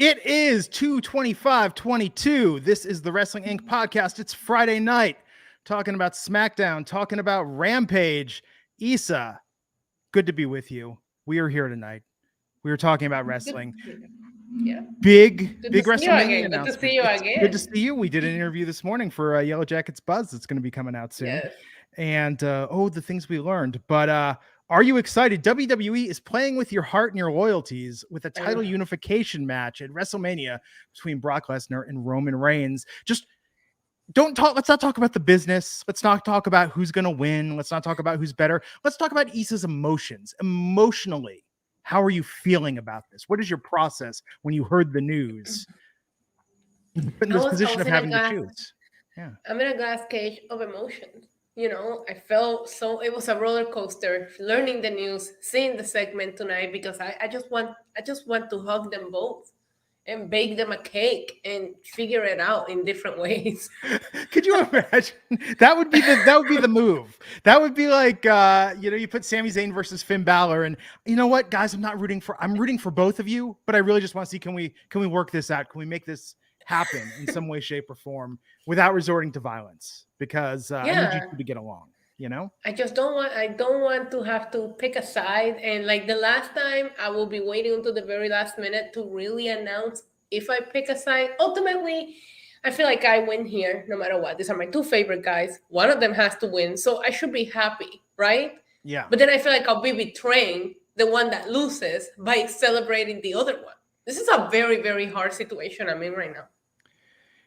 It is 2/25/22. This is the Wrestling Inc. podcast. It's Friday night, talking about SmackDown, talking about Rampage. Issa, good to be with you. We are here tonight. We were talking about wrestling. Yeah. Big WrestleMania announcement. Good to see you again. Good to see you. We did an interview this morning for Yellow Jackets Buzz. It's going to be coming out soon. Yes. And the things we learned. But are you excited? WWE is playing with your heart and your loyalties with a title unification match at WrestleMania between Brock Lesnar and Roman Reigns. Just let's not talk about the business. Let's not talk about who's going to win. Let's not talk about who's better. Let's talk about Issa's emotions. Emotionally, how are you feeling about this? What is your process when you heard the news? You're put in this position of having to choose. Yeah. I'm in a glass cage of emotions. You know, I felt it was a roller coaster learning the news, seeing the segment tonight, because I just want to hug them both and bake them a cake and figure it out in different ways. Could you imagine? That would be the move. That would be like you put Sami Zayn versus Finn Balor, and you know what, guys, I'm rooting for both of you, but I really just want to see, can we work this out? Can we make this happen in some way, shape, or form without resorting to violence? Because I need you two to get along. I don't want to have to pick a side, and like the last time, I will be waiting until the very last minute to really announce if I pick a side. Ultimately, I feel like I win here no matter what. These are my two favorite guys. One of them has to win, so I should be happy, right? Yeah. But then I feel like I'll be betraying the one that loses by celebrating the other one. This is a very, very hard situation I'm in right now.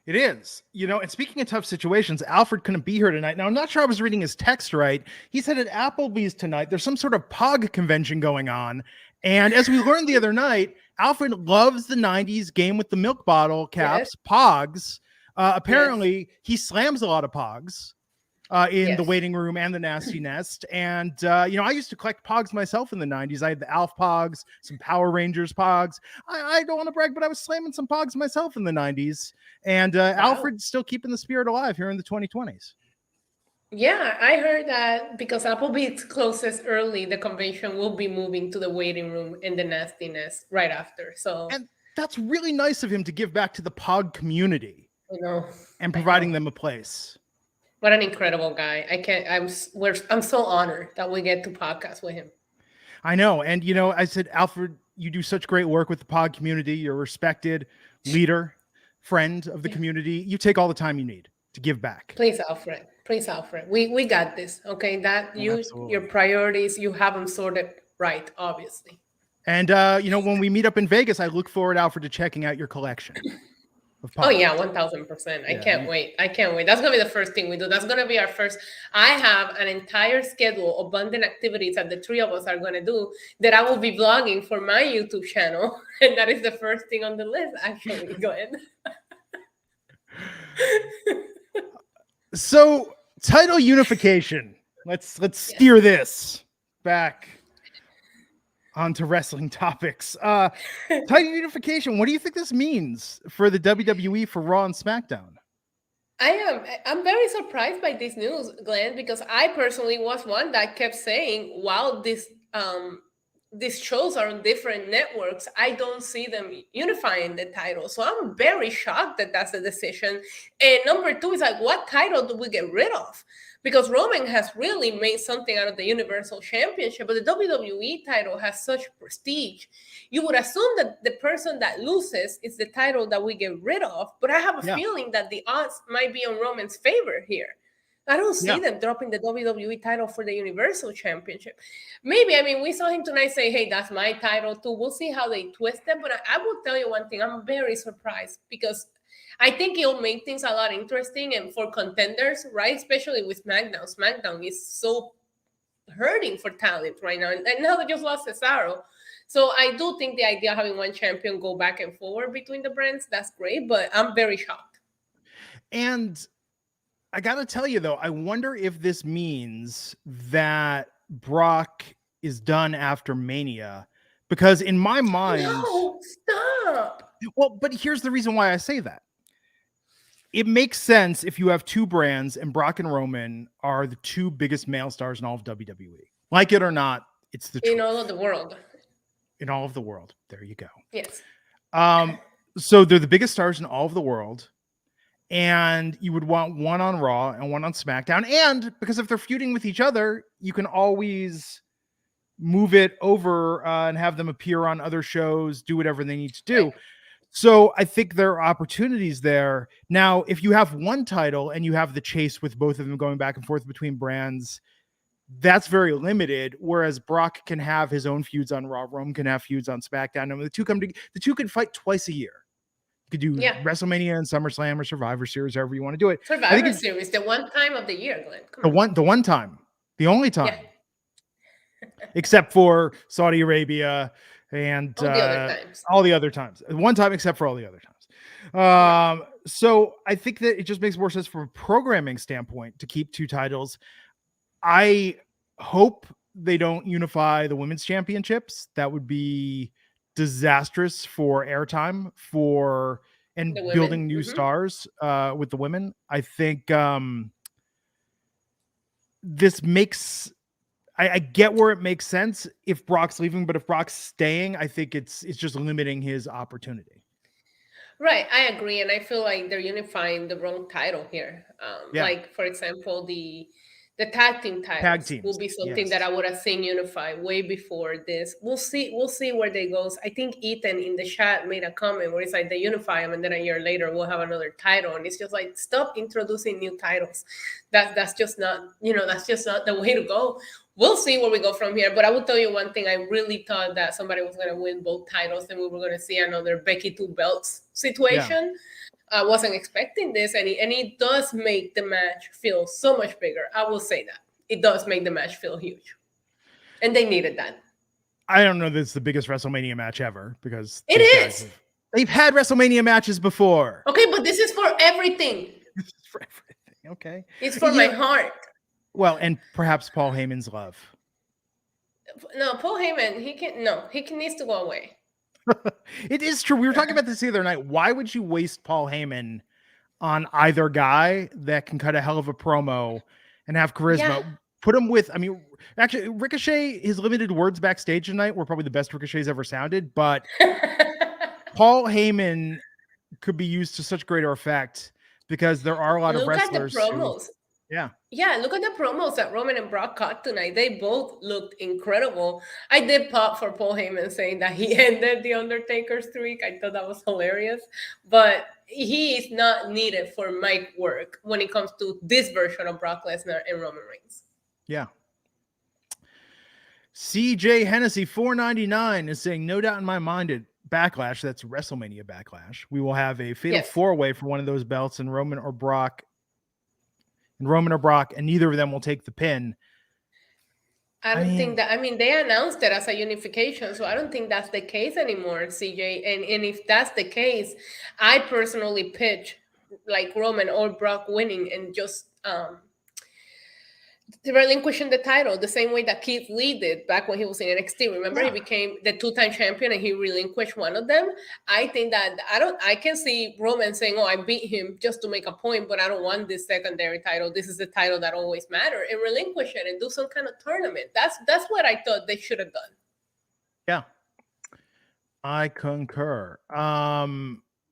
It is, and speaking of tough situations, Alfred couldn't be here tonight. Now, I'm not sure I was reading his text right. He said at Applebee's tonight, there's some sort of POG convention going on. And as we learned the other night, Alfred loves the 90s game with the milk bottle caps, POGs. Apparently, he slams a lot of POGs in the waiting room and the Nasty Nest. And, I used to collect POGs myself in the 90s. I had the Alf POGs, some Power Rangers POGs. I don't want to brag, but I was slamming some POGs myself in the 90s. And Alfred's still keeping the spirit alive here in the 2020s. Yeah, I heard that because Applebee's closes early, the convention will be moving to the waiting room and the Nasty Nest right after. So, and that's really nice of him to give back to the POG community. And providing them a place. What an incredible guy. I'm so honored that we get to podcast with him. I know. And, I said, Alfred, you do such great work with the POG community. You're a respected leader, friend of the community. You take all the time you need to give back. Please, Alfred. We got this. Okay. Your priorities, you have them sorted right, obviously. And, when we meet up in Vegas, I look forward, Alfred, to checking out your collection. Oh yeah, 1000%. I can't wait. That's gonna be the first thing we do. That's gonna be our first. I have an entire schedule of abundant activities that the three of us are gonna do that I will be vlogging for my YouTube channel, and that is the first thing on the list. Actually, go ahead. So, title unification. Let's steer this back onto wrestling topics. Title unification. What do you think this means for the WWE for Raw and SmackDown? I'm very surprised by this news, Glenn, because I personally was one that kept saying, wow, these shows are on different networks. I don't see them unifying the title. So I'm very shocked that that's the decision. And number two is like, what title do we get rid of? Because Roman has really made something out of the Universal Championship, but the WWE title has such prestige. You would assume that the person that loses is the title that we get rid of, but I have a feeling that the odds might be on Roman's favor here. I don't see them dropping the WWE title for the Universal Championship. Maybe, we saw him tonight say, hey, that's my title too. We'll see how they twist it, but I will tell you one thing. I'm very surprised because I think it'll make things a lot interesting and for contenders, right? Especially with SmackDown. SmackDown is so hurting for talent right now. And now they just lost Cesaro. So I do think the idea of having one champion go back and forward between the brands, that's great, but I'm very shocked. And I got to tell you, though, I wonder if this means that Brock is done after Mania, because in my mind... No, stop! Well, but here's the reason why I say that. It makes sense if you have two brands and Brock and Roman are the two biggest male stars in all of WWE. Like it or not, it's the truth. In all of the world. In all of the world. There you go. Yes. So they're the biggest stars in all of the world. And you would want one on Raw and one on SmackDown. And because if they're feuding with each other, you can always move it over and have them appear on other shows, do whatever they need to do. Right. So I think there are opportunities there. Now, if you have one title and you have the chase with both of them going back and forth between brands, that's very limited. Whereas Brock can have his own feuds on Raw, Roman can have feuds on SmackDown. And the two can fight twice a year. You could do WrestleMania and SummerSlam or Survivor Series, however you want to do it. Survivor Series, the one time of the year, Glenn. The one time, the only time. Yeah. Except for Saudi Arabia and all the other times. One time except for all the other times. So I think that it just makes more sense from a programming standpoint to keep two titles. I hope they don't unify the women's championships. That would be disastrous for airtime and building new stars with the women. I think this makes... I get where it makes sense if Brock's leaving, but if Brock's staying, I think it's just limiting his opportunity. Right, I agree, and I feel like they're unifying the wrong title here. Like, for example, the tag team titles will be something that I would have seen unified way before this. We'll see where they goes. I think Ethan in the chat made a comment where it's like they unify them and then a year later we'll have another title, and it's just like, stop introducing new titles. That's just not, that's just not the way to go. We'll see where we go from here. But I will tell you one thing. I really thought that somebody was going to win both titles and we were going to see another Becky 2 belts situation. I wasn't expecting this. And it does make the match feel so much bigger. I will say that. It does make the match feel huge. And they needed that. I don't know that it's the biggest WrestleMania match ever because it is. They've had WrestleMania matches before. Okay, but this is for everything. This is for everything. Okay. It's for my heart. Well, and perhaps Paul Heyman's love. No, Paul Heyman, he needs to go away. It is true. We were talking about this the other night. Why would you waste Paul Heyman on either guy that can cut a hell of a promo and have charisma? Yeah. Put him with, actually, Ricochet, his limited words backstage tonight were probably the best Ricochet's ever sounded, but Paul Heyman could be used to such greater effect because there are a lot of wrestlers. Look at the promos. Yeah, look at the promos that Roman and Brock cut tonight. They both looked incredible. I did pop for Paul Heyman saying that he ended The Undertaker's streak. I thought that was hilarious. But he is not needed for mic work when it comes to this version of Brock Lesnar and Roman Reigns. Yeah. CJ Hennessy 499 is saying, no doubt in my mind at Backlash, that's WrestleMania Backlash, we will have a fatal four-way for one of those belts, and Roman or Brock, and neither of them will take the pin. I don't think that, they announced it as a unification, so I don't think that's the case anymore, CJ. And if that's the case, I personally pitch like Roman or Brock winning and just relinquishing the title the same way that Keith Lee did back when he was in NXT. Remember, he became the two-time champion and he relinquished one of them. I think that I can see Roman saying, I beat him just to make a point, but I don't want this secondary title. This is the title that always matters, and relinquish it and do some kind of tournament. That's what I thought they should have done. Yeah. I concur.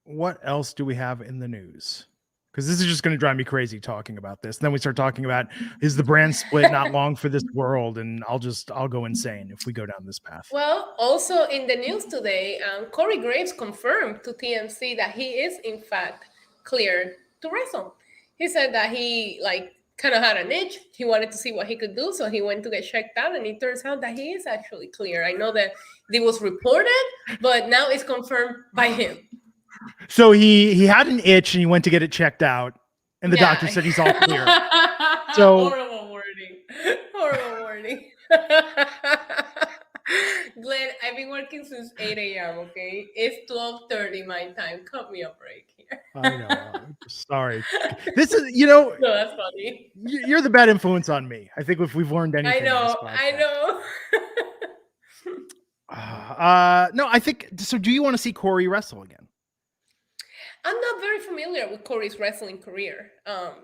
What else do we have in the news? Because this is just going to drive me crazy talking about this. And then we start talking about, is the brand split not long for this world? And I'll go insane if we go down this path. Well, also in the news today, Corey Graves confirmed to TMZ that he is in fact cleared to wrestle. He said that he kind of had an itch. He wanted to see what he could do. So he went to get checked out, and it turns out that he is actually clear. I know that it was reported, but now it's confirmed by him. So he had an itch and he went to get it checked out, and the doctor said he's all clear. So horrible wording. Glenn, I've been working since 8 a.m. Okay, it's 12:30 my time. Cut me a break here. I know. Sorry. This is no, that's funny. You're the bad influence on me. I think if we've learned anything, I know. No, I think so. Do you want to see Corey wrestle again? I'm not very familiar with Corey's wrestling career.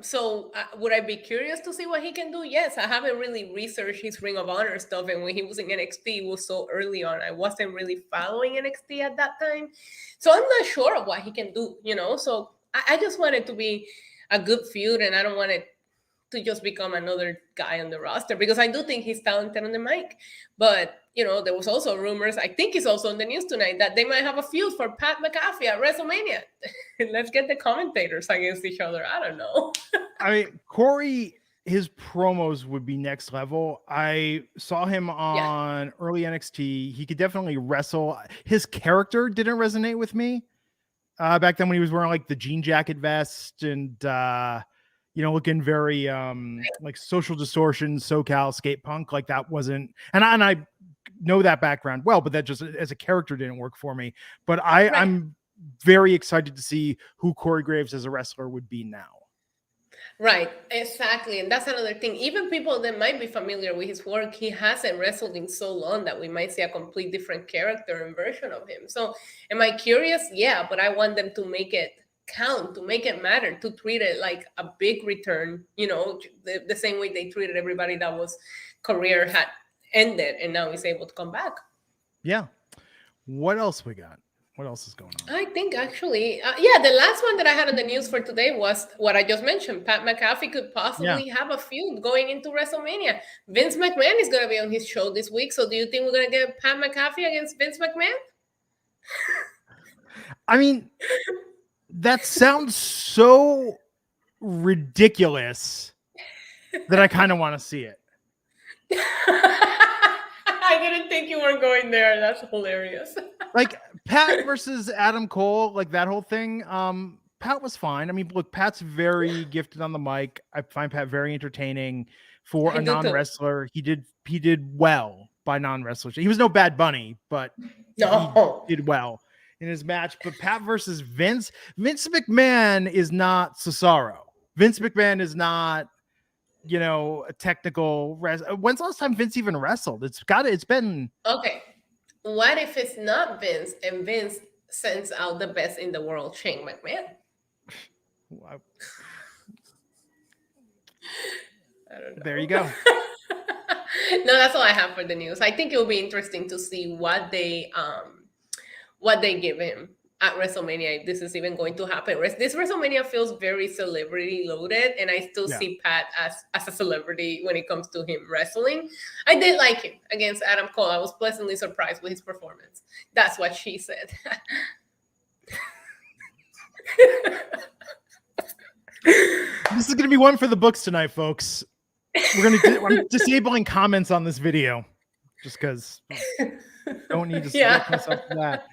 So would I be curious to see what he can do? Yes, I haven't really researched his Ring of Honor stuff. And when he was in NXT, it was so early on. I wasn't really following NXT at that time. So I'm not sure of what he can do, you know? So I just want it to be a good feud, and I don't want it to just become another guy on the roster, because I do think he's talented on the mic. But you know, there was also rumors, I think it's also in the news tonight, that they might have a feud for Pat McAfee at WrestleMania. Let's get the commentators against each other. I don't know. I mean, Corey, his promos would be next level. I saw him on early NXT. He could definitely wrestle. His character didn't resonate with me back then when he was wearing like the jean jacket vest and looking very like social distortion, SoCal skate punk. Like that wasn't, and I know that background well, but that just as a character didn't work for me. But I'm very excited to see who Corey Graves as a wrestler would be now. Right, exactly. And that's another thing. Even people that might be familiar with his work, he hasn't wrestled in so long that we might see a complete different character and version of him. So am I curious? Yeah, but I want them to make it count, to make it matter, to treat it like a big return, the same way they treated everybody that was career had ended and now he's able to come back. Yeah. What else we got? What else is going on? I think actually, the last one that I had on the news for today was what I just mentioned. Pat McAfee could possibly have a feud going into WrestleMania. Vince McMahon is going to be on his show this week. So do you think we're going to get Pat McAfee against Vince McMahon? I mean, that sounds so ridiculous that I kind of want to see it. I didn't think you were going there. That's hilarious. Like Pat versus Adam Cole, like that whole thing. Pat was fine. I mean, look, Pat's very gifted on the mic. I find Pat very entertaining for a non-wrestler. He did well by non-wrestlers. He was no Bad Bunny, but he did well in his match. But Pat versus Vince McMahon is not Cesaro. Vince McMahon is not, a technical when's the last time Vince even wrestled? It's been okay. What if it's not Vince and Vince sends out the best in the world, Shane McMahon? Wow. I don't know. There you go. No, that's all I have for the news. I think it will be interesting to see what they give him at WrestleMania, if this is even going to happen. This WrestleMania feels very celebrity loaded, and I still see Pat as a celebrity when it comes to him wrestling. I did like him against Adam Cole. I was pleasantly surprised with his performance. That's what she said. This is going to be one for the books tonight, folks. I'm disabling comments on this video just because don't need to subject myself to that.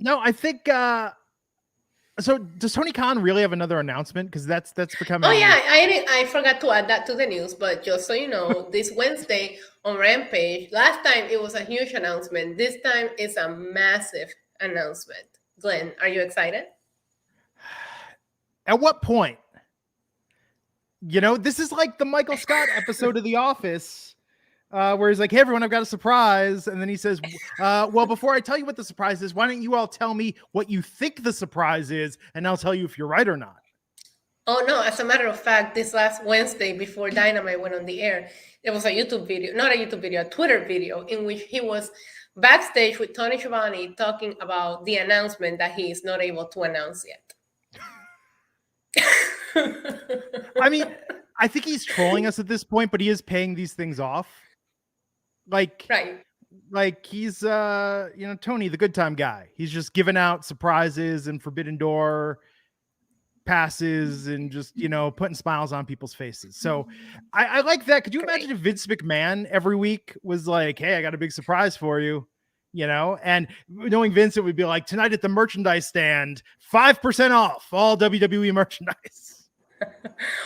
No, I think so does Tony Khan really have another announcement? Because that's becoming I forgot to add that to the news, but just so you know, this Wednesday on Rampage, last time it was a huge announcement. This time it's a massive announcement. Glenn, are you excited? At what point? This is like the Michael Scott episode of The Office. Where he's like, hey, everyone, I've got a surprise. And then he says, well, before I tell you what the surprise is, why don't you all tell me what you think the surprise is, and I'll tell you if you're right or not. Oh, no. As a matter of fact, this last Wednesday before Dynamite went on the air, there was a Twitter video in which he was backstage with Tony Schiavone talking about the announcement that he is not able to announce yet. I mean, I think he's trolling us at this point, but he is paying these things off. Like he's Tony, the good time guy. He's just giving out surprises and Forbidden Door passes and just putting smiles on people's faces. So I like that. Could you imagine if Vince McMahon every week was like, hey, I got a big surprise for you, and knowing Vince, it would be like, tonight at the merchandise stand, 5% off all WWE merchandise.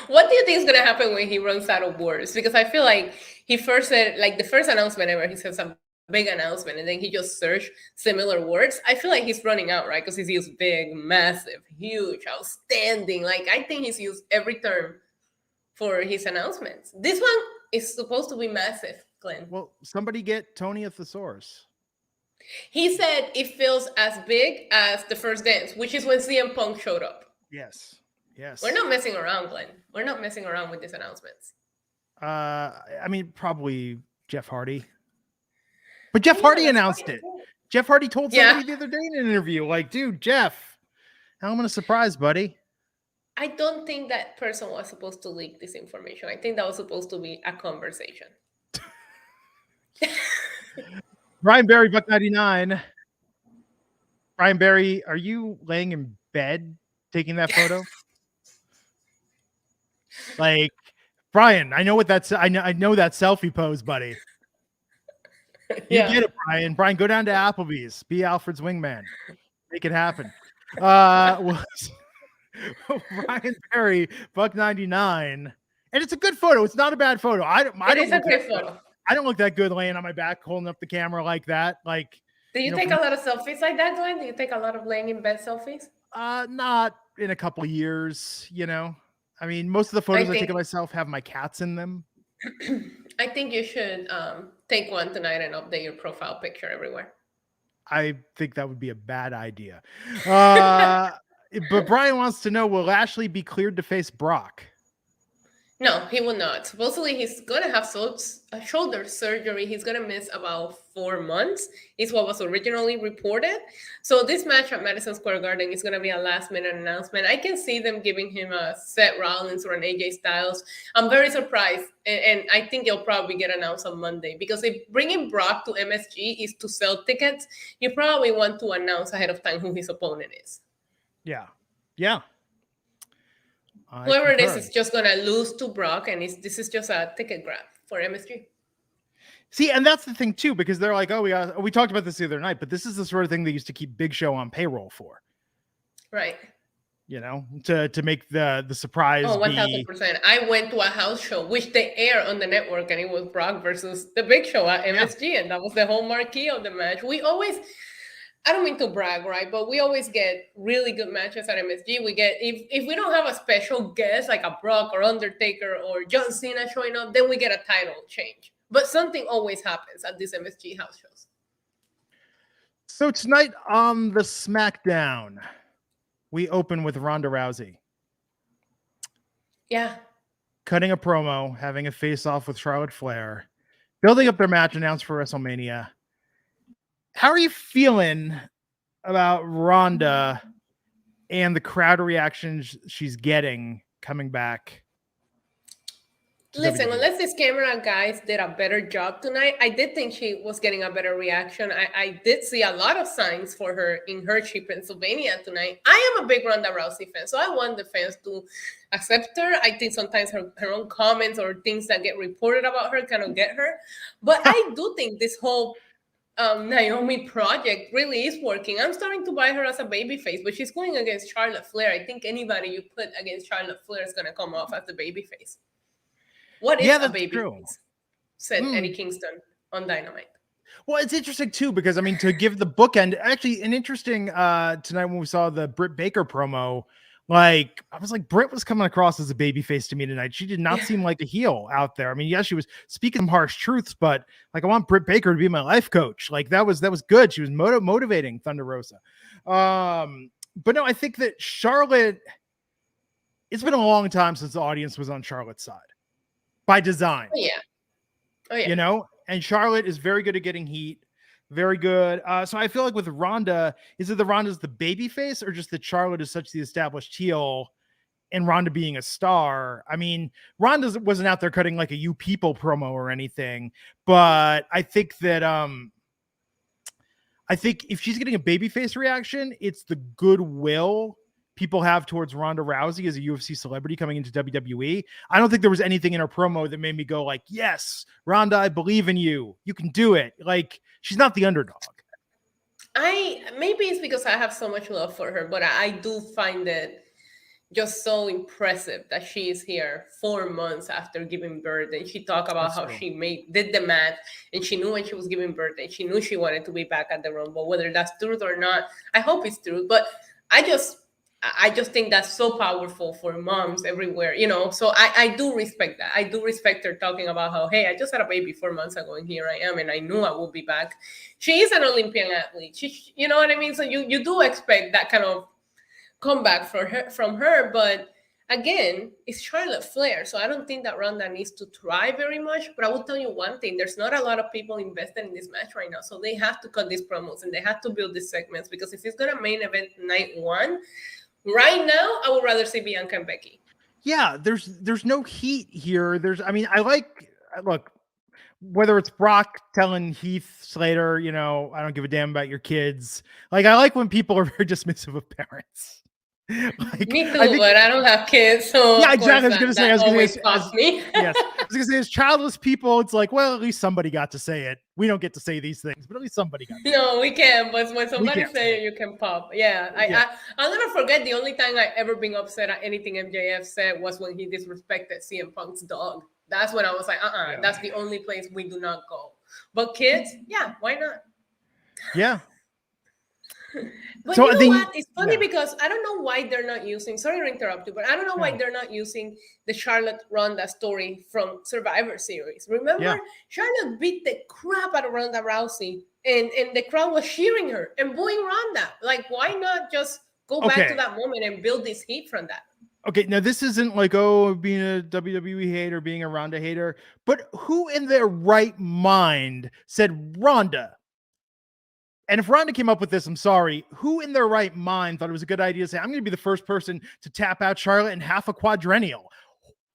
What do you think is going to happen when he runs out of words? Because I feel like he first said, like the first announcement ever, he said some big announcement and then he just searched similar words. I feel like he's running out, right? Because he's used big, massive, huge, outstanding. Like I think he's used every term for his announcements. This one is supposed to be massive, Glenn. Well, somebody get Tony a thesaurus. He said it feels as big as the first dance, which is when CM Punk showed up. Yes. We're not messing around, Glenn. We're not messing around with these announcements. I mean, probably Jeff Hardy. But Jeff Hardy announced it. Jeff Hardy told somebody the other day in an interview, like, dude, Jeff, I'm going to surprise, buddy. I don't think that person was supposed to leak this information. I think that was supposed to be a conversation. Brian Barry, Buck99. Brian Barry, are you laying in bed taking that photo? Like, Brian, I know what that's. I know that selfie pose, buddy. You get it, Brian. Brian, go down to Applebee's. Be Alfred's wingman. Make it happen. Was Brian Barry, Buck99, and it's a good photo. It's not a bad photo. It's a great photo. I don't look that good laying on my back, holding up the camera like that. Like, do you take a lot of selfies like that, Glenn? Do you take a lot of laying in bed selfies? Not in a couple of years. I mean, most of the photos I take of myself have my cats in them. I think you should take one tonight and update your profile picture everywhere. I think that would be a bad idea. But Brian wants to know, will Lashley be cleared to face Brock? No, he will not. Supposedly, he's going to have shoulder surgery. He's going to miss about 4 months, is what was originally reported. So this match at Madison Square Garden is going to be a last-minute announcement. I can see them giving him a Seth Rollins or an AJ Styles. I'm very surprised, and I think it'll probably get announced on Monday, because if bringing Brock to MSG is to sell tickets, you probably want to announce ahead of time who his opponent is. Yeah. Whoever it is just going to lose to Brock, and this is just a ticket grab for MSG. See, and that's the thing, too, because they're like, we talked about this the other night, but this is the sort of thing they used to keep Big Show on payroll for. Right. To make the surprise. Oh, 1,000%. I went to a house show, which they air on the network, and it was Brock versus the Big Show at MSG, and that was the whole marquee of the match. We always... I don't mean to brag, right? But we always get really good matches at MSG. We get, if we don't have a special guest like a Brock or Undertaker or John Cena showing up, then we get a title change. But something always happens at these MSG house shows. So tonight on the SmackDown, we open with Ronda Rousey. Yeah. Cutting a promo, having a face-off with Charlotte Flair, building up their match announced for WrestleMania. How are you feeling about Ronda and the crowd reactions she's getting coming back? Listen, unless these camera guys did a better job tonight, I did think she was getting a better reaction. I did see a lot of signs for her in Hershey, Pennsylvania tonight. I am a big Ronda Rousey fan, so I want the fans to accept her. I think sometimes her own comments or things that get reported about her kind of get her. But I do think this whole Naomi project really is working. I'm starting to buy her as a babyface, but she's going against Charlotte Flair. I think anybody you put against Charlotte Flair is going to come off as the babyface. What is a babyface? Said Eddie Kingston on Dynamite. Well, it's interesting too, because I mean, to give the bookend, actually an interesting tonight when we saw the Britt Baker promo, like I was like, Britt was coming across as a babyface to me tonight. She did not seem like a heel out there. I mean, yes, she was speaking some harsh truths, but like I want Britt Baker to be my life coach. Like that was good. She was motivating Thunder Rosa. But no, I think that Charlotte. It's been a long time since the audience was on Charlotte's side, by design. Oh yeah. You know, and Charlotte is very good at getting heat. Very good. So I feel like with Ronda, is it the Ronda's the baby face or just that Charlotte is such the established heel and Ronda being a star? I mean, Ronda wasn't out there cutting like a You People promo or anything, but I think that I think if she's getting a babyface reaction, it's the goodwill people have towards Ronda Rousey as a UFC celebrity coming into WWE. I don't think there was anything in her promo that made me go like, yes, Ronda, I believe in you. You can do it. Like, she's not the underdog. Maybe it's because I have so much love for her, but I do find it just so impressive that she is here 4 months after giving birth, and she talked about how she did the math, and she knew when she was giving birth, and she knew she wanted to be back at the Rumble. Whether that's truth or not, I hope it's true. But I I just think that's so powerful for moms everywhere, you know. So I do respect that. I do respect her talking about how, hey, I just had a baby 4 months ago and here I am and I knew I would be back. She is an Olympian athlete. You know what I mean? So you do expect that kind of comeback from her, but again, it's Charlotte Flair, so I don't think that Ronda needs to try very much. But I will tell you one thing: there's not a lot of people invested in this match right now, so they have to cut these promos and they have to build these segments, because if it's gonna main event night one, right now, I would rather see Bianca and Becky. Yeah, there's no heat here. Look, whether it's Brock telling Heath Slater, you know, I don't give a damn about your kids. Like, I like when people are very dismissive of parents. Like, me too, but I don't have kids, so yeah, exactly. I was gonna say, yes, I was gonna say, as childless people, it's like, well, at least somebody got to say it. We don't get to say these things, but at least somebody got to no, we can. But when somebody say it, you can pop. Yeah, I'll never forget. The only time I ever been upset at anything MJF said was when he disrespected CM Punk's dog. That's when I was like, that's the only place we do not go. But kids, yeah, why not? Yeah. But so you know what? It's funny because I don't know why they're not using, sorry to interrupt you, but I don't know why they're not using the Charlotte Ronda story from Survivor Series. Remember, Charlotte beat the crap out of Ronda Rousey and the crowd was cheering her and booing Ronda. Like, why not just go back to that moment and build this heat from that? Okay, now this isn't like, being a WWE hater, being a Ronda hater, but who in their right mind said Ronda? And if Ronda came up with this, I'm sorry, who in their right mind thought it was a good idea to say, I'm going to be the first person to tap out Charlotte in half a quadrennial?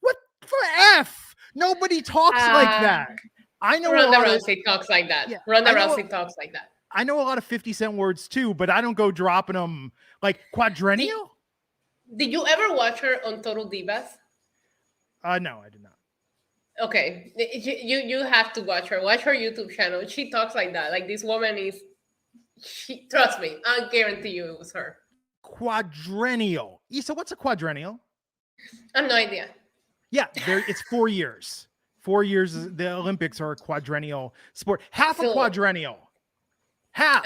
What the F? Nobody talks like that. I know Ronda Rousey talks like that. Yeah, Ronda Rousey talks like that. I know a lot of 50-cent words too, but I don't go dropping them like quadrennial. Did you ever watch her on Total Divas? No, I did not. Okay, you have to watch her. Watch her YouTube channel. She talks like that. Like, this woman is. Trust me, I guarantee you it was her. Quadrennial. Issa, what's a quadrennial? I have no idea. Yeah, it's 4 years. 4 years. The Olympics are a quadrennial sport. Half a quadrennial. Half.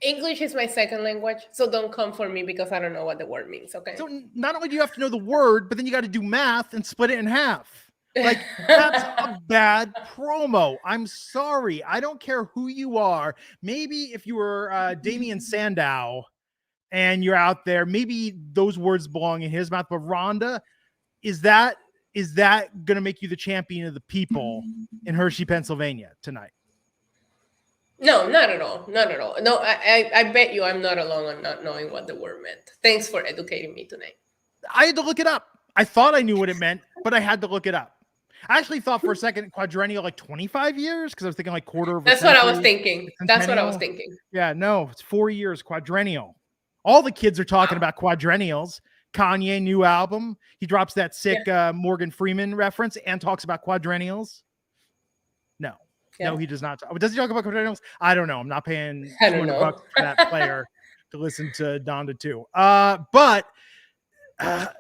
English is my second language, so don't come for me because I don't know what the word means, okay? So not only do you have to know the word, but then you got to do math and split it in half. Like, that's a bad promo. I'm sorry. I don't care who you are. Maybe if you were Damian Sandow and you're out there, maybe those words belong in his mouth. But Ronda, is that going to make you the champion of the people in Hershey, Pennsylvania tonight? No, not at all. Not at all. No, I bet you I'm not alone on not knowing what the word meant. Thanks for educating me tonight. I had to look it up. I thought I knew what it meant, but I had to look it up. I actually thought for a second quadrennial, like 25 years, because I was thinking like quarter of a century. That's what I was thinking. That's what I was thinking. Yeah, no, it's 4 years, quadrennial. All the kids are talking about quadrennials. Kanye, new album. He drops that sick Morgan Freeman reference and talks about quadrennials. No. Yeah. No, he does not. Does he talk about quadrennials? I don't know. I'm not paying $200 for that player to listen to Donda too. But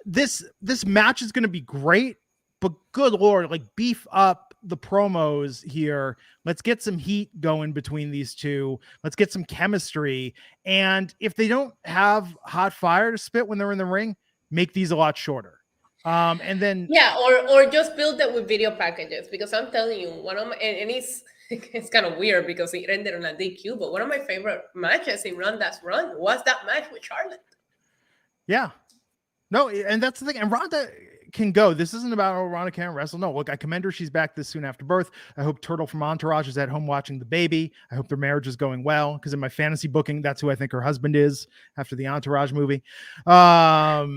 this match is going to be great. But good Lord, like, beef up the promos here. Let's get some heat going between these two. Let's get some chemistry. And if they don't have hot fire to spit when they're in the ring, make these a lot shorter. And then or just build that with video packages, because I'm telling you, one of my and it's kind of weird because it ended on a DQ, but one of my favorite matches in Ronda's run was that match with Charlotte. Yeah. No, and that's the thing. And Ronda can go. This isn't about Ronda can't wrestle. No, look, I commend her. She's back this soon after birth. I hope Turtle from Entourage is at home watching the baby. I hope their marriage is going well, because in my fantasy booking, that's who I think her husband is after the Entourage movie. I've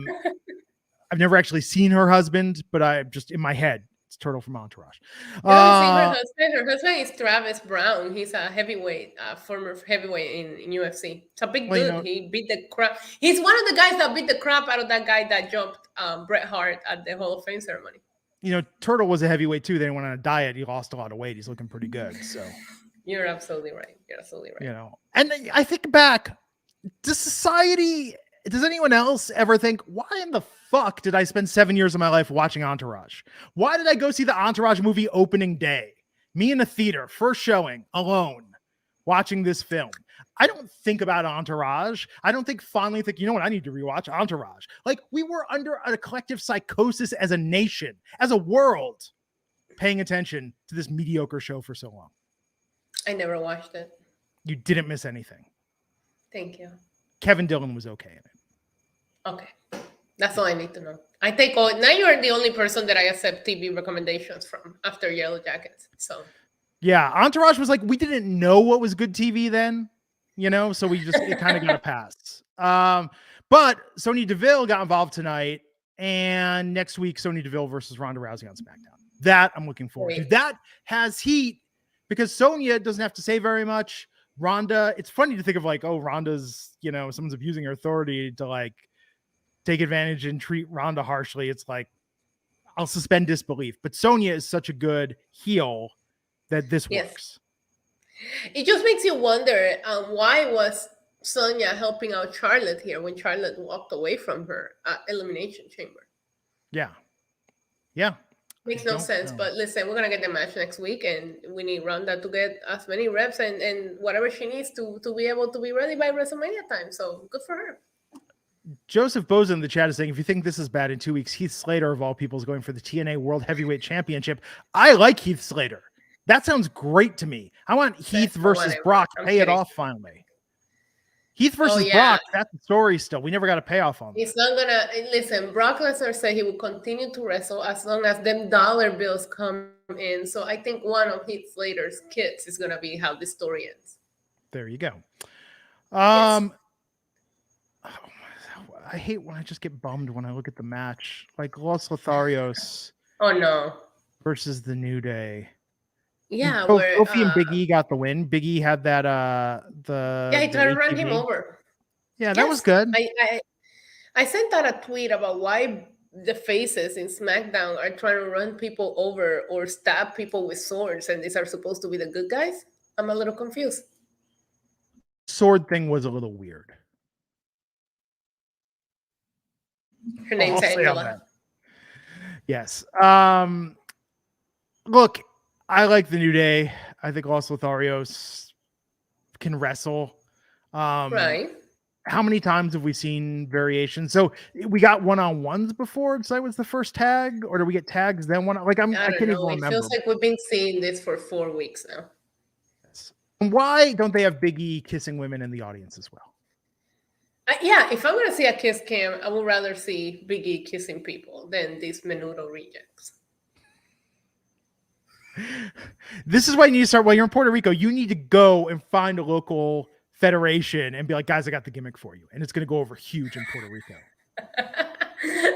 never actually seen her husband, but I just in my head, it's Turtle from Entourage. You haven't seen her husband? Her husband is Travis Brown. He's a heavyweight, former heavyweight in UFC. It's a big dude. You know, he beat the crap. He's one of the guys that beat the crap out of that guy that jumped Bret Hart at the Hall of Fame ceremony. You know, Turtle was a heavyweight too. Then went on a diet. He lost a lot of weight. He's looking pretty good. So you're absolutely right. You're absolutely right. You know, and I think back, does anyone else ever think, why in the fuck did I spend 7 years of my life watching Entourage? Why did I go see the Entourage movie opening day? Me in a theater, first showing, alone, watching this film. I don't think about Entourage. I don't fondly think, you know what, I need to rewatch Entourage. Like, we were under a collective psychosis as a nation, as a world, paying attention to this mediocre show for so long. I never watched it. You didn't miss anything. Thank you. Kevin Dillon was okay in it. Okay. That's all I need to know. I take all. Now you're the only person that I accept TV recommendations from after Yellow Jackets. So. Yeah, Entourage was like, we didn't know what was good TV then, you know, so it kind of got a pass. But Sonya Deville got involved tonight, and next week, Sonya Deville versus Ronda Rousey on SmackDown. That I'm looking forward to. That has heat because Sonya doesn't have to say very much. Ronda, it's funny to think of like, oh, Ronda's, you know, someone's abusing her authority to like take advantage and treat Ronda harshly. It's like, I'll suspend disbelief. But Sonya is such a good heel that this works. It just makes you wonder, why was Sonya helping out Charlotte here when Charlotte walked away from her Elimination Chamber? Yeah. Makes no sense. But listen, we're going to get the match next week, and we need Ronda to get as many reps and whatever she needs to be able to be ready by WrestleMania time. So good for her. Joseph Boza in the chat is saying, if you think this is bad, in 2 weeks, Heath Slater, of all people, is going for the TNA World Heavyweight Championship. I like Heath Slater. That sounds great to me. I want Heath versus Brock. Pay it off finally. Heath versus Brock. That's the story still. We never got a payoff on that. It's not gonna listen. Brock Lesnar said he will continue to wrestle as long as them dollar bills come in. So I think one of Heath Slater's kids is gonna be how the story ends. There you go. Yes. I hate when I just get bummed when I look at the match, like Los Lotharios. Oh no. Versus the New Day. Yeah, Kofi and Big E got the win. Big E had that he tried to run him over. Yeah, that was good. I sent out a tweet about why the faces in SmackDown are trying to run people over or stab people with swords, and these are supposed to be the good guys. I'm a little confused. Sword thing was a little weird. Her name's Angela. Yes. Look, I like the New Day. I think Los Lotharios can wrestle. Right. How many times have we seen variations? So we got one-on-ones before. So that was the first tag, or do we get tags then one? Like I can't even remember. It feels like we've been seeing this for 4 weeks now. Yes. And why don't they have Big E kissing women in the audience as well? Yeah, if I'm going to see a kiss cam, I would rather see Big E kissing people than these Menudo rejects. This is why you need to start. While you're in Puerto Rico, you need to go and find a local federation and be like, guys, I got the gimmick for you. And it's going to go over huge in Puerto Rico.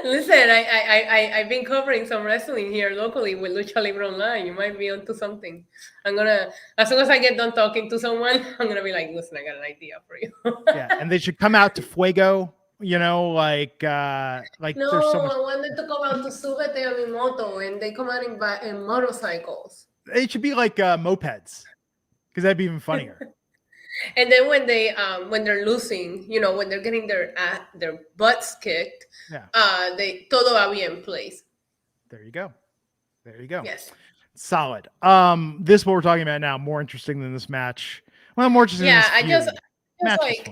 Listen, I've been covering some wrestling here locally with Lucha Libre Online. You might be onto something. I'm going to, as soon as I get done talking to someone, I'm going to be like, listen, I got an idea for you. Yeah, and they should come out to Fuego, you know, like no, there's so much. I wanted to come out to Súbete a mi moto, and they come out in motorcycles. It should be like mopeds, because that'd be even funnier. And then when they're losing, you know, when they're getting their butts kicked, they todo va bien plays. There you go. Yes. Solid. This is what we're talking about now. More interesting than this match. Well, more interesting. Yeah, I just like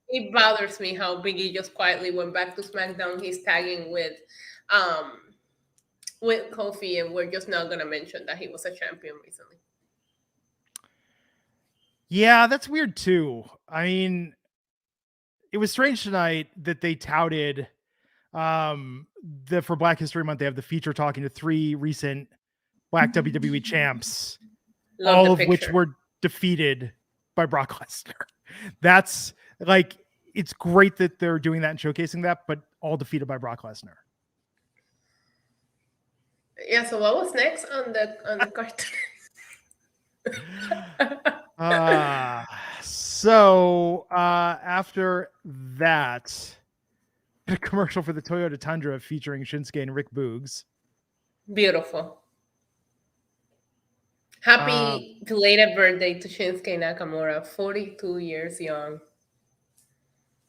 it bothers me how Big E just quietly went back to SmackDown. He's tagging with Kofi, and we're just not gonna mention that he was a champion recently. Yeah, that's weird too. I mean, it was strange tonight that they touted for Black History Month. They have the feature talking to 3 recent Black WWE champs, all of which were defeated by Brock Lesnar. That's like, it's great that they're doing that and showcasing that, but all defeated by Brock Lesnar. Yeah. So what was next on the cartoon? After that, a commercial for the Toyota Tundra featuring Shinsuke and Rick Boogs. Beautiful. Happy belated birthday to Shinsuke Nakamura, 42 years young.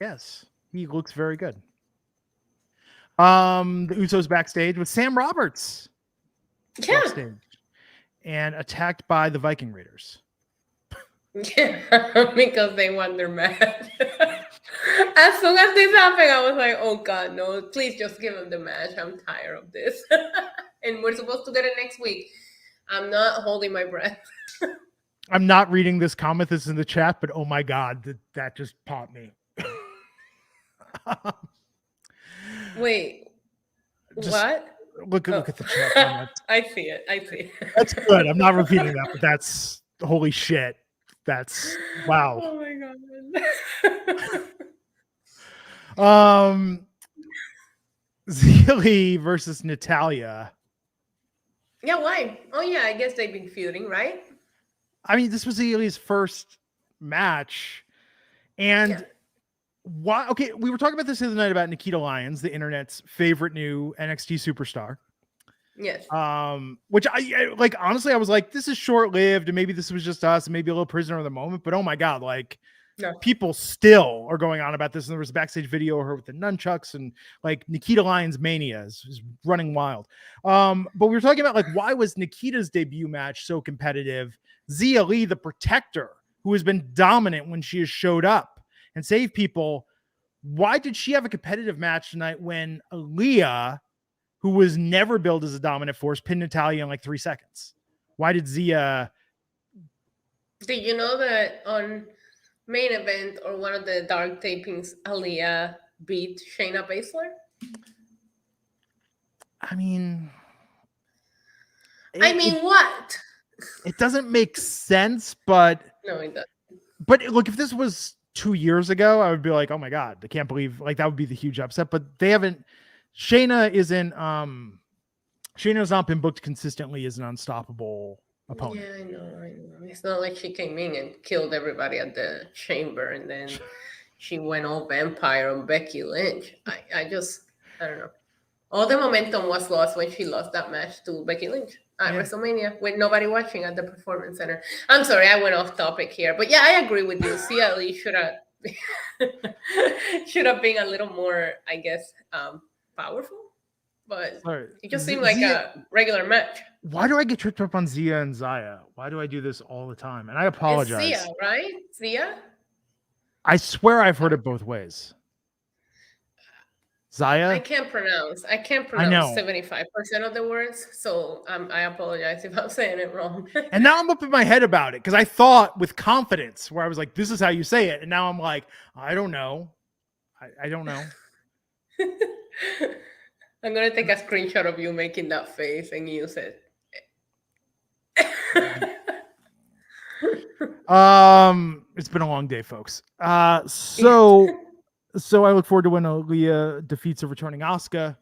Yes, he looks very good. The Usos backstage with Sam Roberts. Yeah. Backstage, and attacked by the Viking Raiders. Yeah, because they want their match. As soon as this happened, I was like, oh God, no, please just give them the match. I'm tired of this. And we're supposed to get it next week. I'm not holding my breath. I'm not reading this comment that's in the chat, but oh my God, that just popped me. Wait, Just what? look at the chat comment. I see it. I see it. That's good. I'm not repeating that, but that's holy shit. That's wow. Oh my God. Zealy versus Natalia. Yeah, why? Oh yeah, I guess they've been feuding, right? I mean, this was Zealy's first match. And why? Okay, we were talking about this the other night about Nikita Lyons, the internet's favorite new NXT superstar. Yes. Which I like, honestly, I was like, this is short-lived, and maybe this was just us, and maybe a little prisoner of the moment. But oh my God, like people still are going on about this. And there was a backstage video of her with the nunchucks, and like Nikita Lyons mania is running wild. But we were talking about like, why was Nikita's debut match so competitive? Zia Lee, the protector, who has been dominant when she has showed up and saved people. Why did she have a competitive match tonight when Aaliyah, who was never billed as a dominant force, pinned Natalia in like 3 seconds? Why did Zia? Did you know that on main event or one of the dark tapings, Aaliyah beat Shayna Baszler? I mean, what? It doesn't make sense, but no, it doesn't. But look, if this was 2 years ago, I would be like, oh my God, I can't believe, like, that would be the huge upset. But they haven't. Shayna's not been booked consistently as an unstoppable opponent. Yeah, I know. It's not like she came in and killed everybody at the chamber and then she went all vampire on Becky Lynch. I don't know. All the momentum was lost when she lost that match to Becky Lynch at WrestleMania with nobody watching at the Performance Center. I'm sorry, I went off topic here, but yeah, I agree with you. Zia Lee should have been a little more, I guess, powerful, but it just seemed like a regular match. Why do I get tripped up on Zia and Zaya? Why do I do this all the time? And I apologize. It's Zia, right? Zia? I swear I've heard it both ways. Zaya? I can't pronounce 75% of the words, so I apologize if I'm saying it wrong. And now I'm up in my head about it because I thought with confidence where I was like, this is how you say it. And now I'm like, I don't know. I don't know. I'm going to take a screenshot of you making that face and use it. It's been a long day, folks. So I look forward to when Aaliyah defeats a returning Asuka.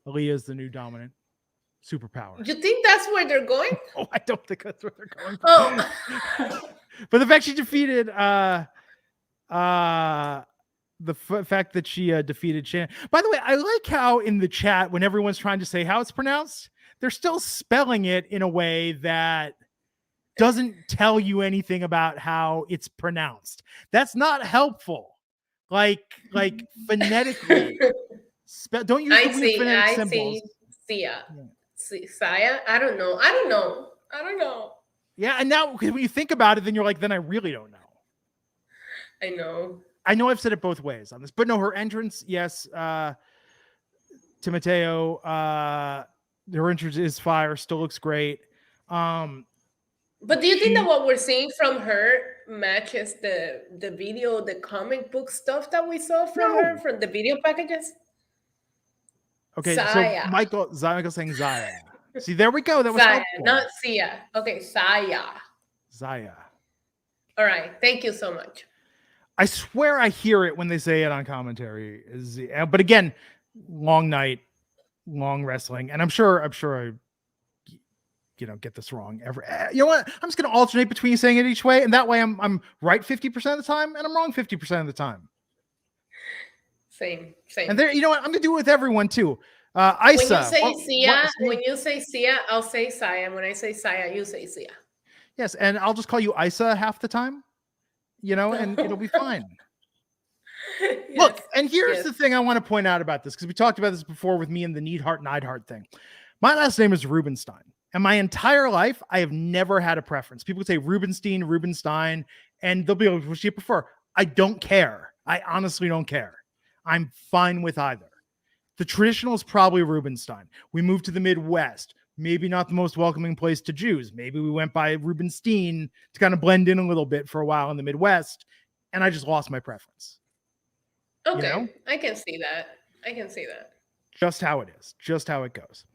Aaliyah is the new dominant superpower. You think that's where they're going? Oh, I don't think that's where they're going. Oh. But the fact she defeated fact that she defeated Shannon. By the way, I like how in the chat, when everyone's trying to say how it's pronounced, they're still spelling it in a way that doesn't tell you anything about how it's pronounced. That's not helpful. Like phonetically. Don't use the weird phonetic symbols. Sia. Sia? I don't know. Yeah, and now when you think about it, then you're like, then I really don't know. I know I've said it both ways on this, but no, her entrance, yes, to Mateo, her entrance is fire, still looks great. But do you think that what we're seeing from her matches the video, the comic book stuff that we saw from her, from the video packages? Okay, Zaya. So Michael's saying Zaya. See, there we go. That was Zaya, helpful. not Sia. Okay, Zaya. All right, thank you so much. I swear I hear it when they say it on commentary. But again, long night, long wrestling, and I'm sure I get this wrong. You know what? I'm just going to alternate between saying it each way, and that way I'm right 50% of the time, and I'm wrong 50% of the time. Same. And there, you know what? I'm going to do it with everyone too. Isa. When you say Sia, I'll say Saya. And when I say Saya, you say Sia. Yes, and I'll just call you Isa half the time. And it'll be fine. Yes, look, and here's the thing I want to point out about this, because we talked about this before with me and the Neidhart thing. My last name is Rubenstein, and my entire life I have never had a preference. People would say Rubenstein, And they'll be like, what do you prefer? I don't care. I honestly don't care. I'm fine with either. The traditional is probably Rubenstein. We moved to the Midwest. Maybe not the most welcoming place to Jews. Maybe we went by Rubenstein to kind of blend in a little bit for a while in the Midwest. And I just lost my preference. Okay, you know? I can see that. I can see that. Just how it is. Just how it goes.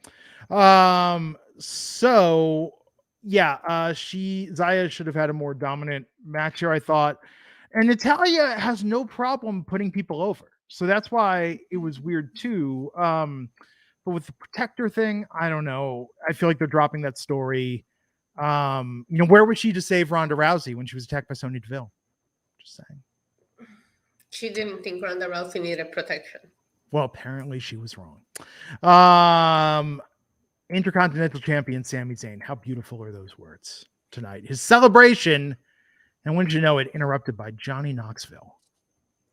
So yeah, Zaya should have had a more dominant match here, I thought. And Natalia has no problem putting people over. So that's why it was weird too. But with the protector thing, I don't know. I feel like they're dropping that story. Where was she to save Ronda Rousey when she was attacked by Sonya Deville? Just saying. She didn't think Ronda Rousey needed protection. Well, apparently she was wrong. Intercontinental champion Sami Zayn. How beautiful are those words tonight? His celebration, and wouldn't you know it, interrupted by Johnny Knoxville.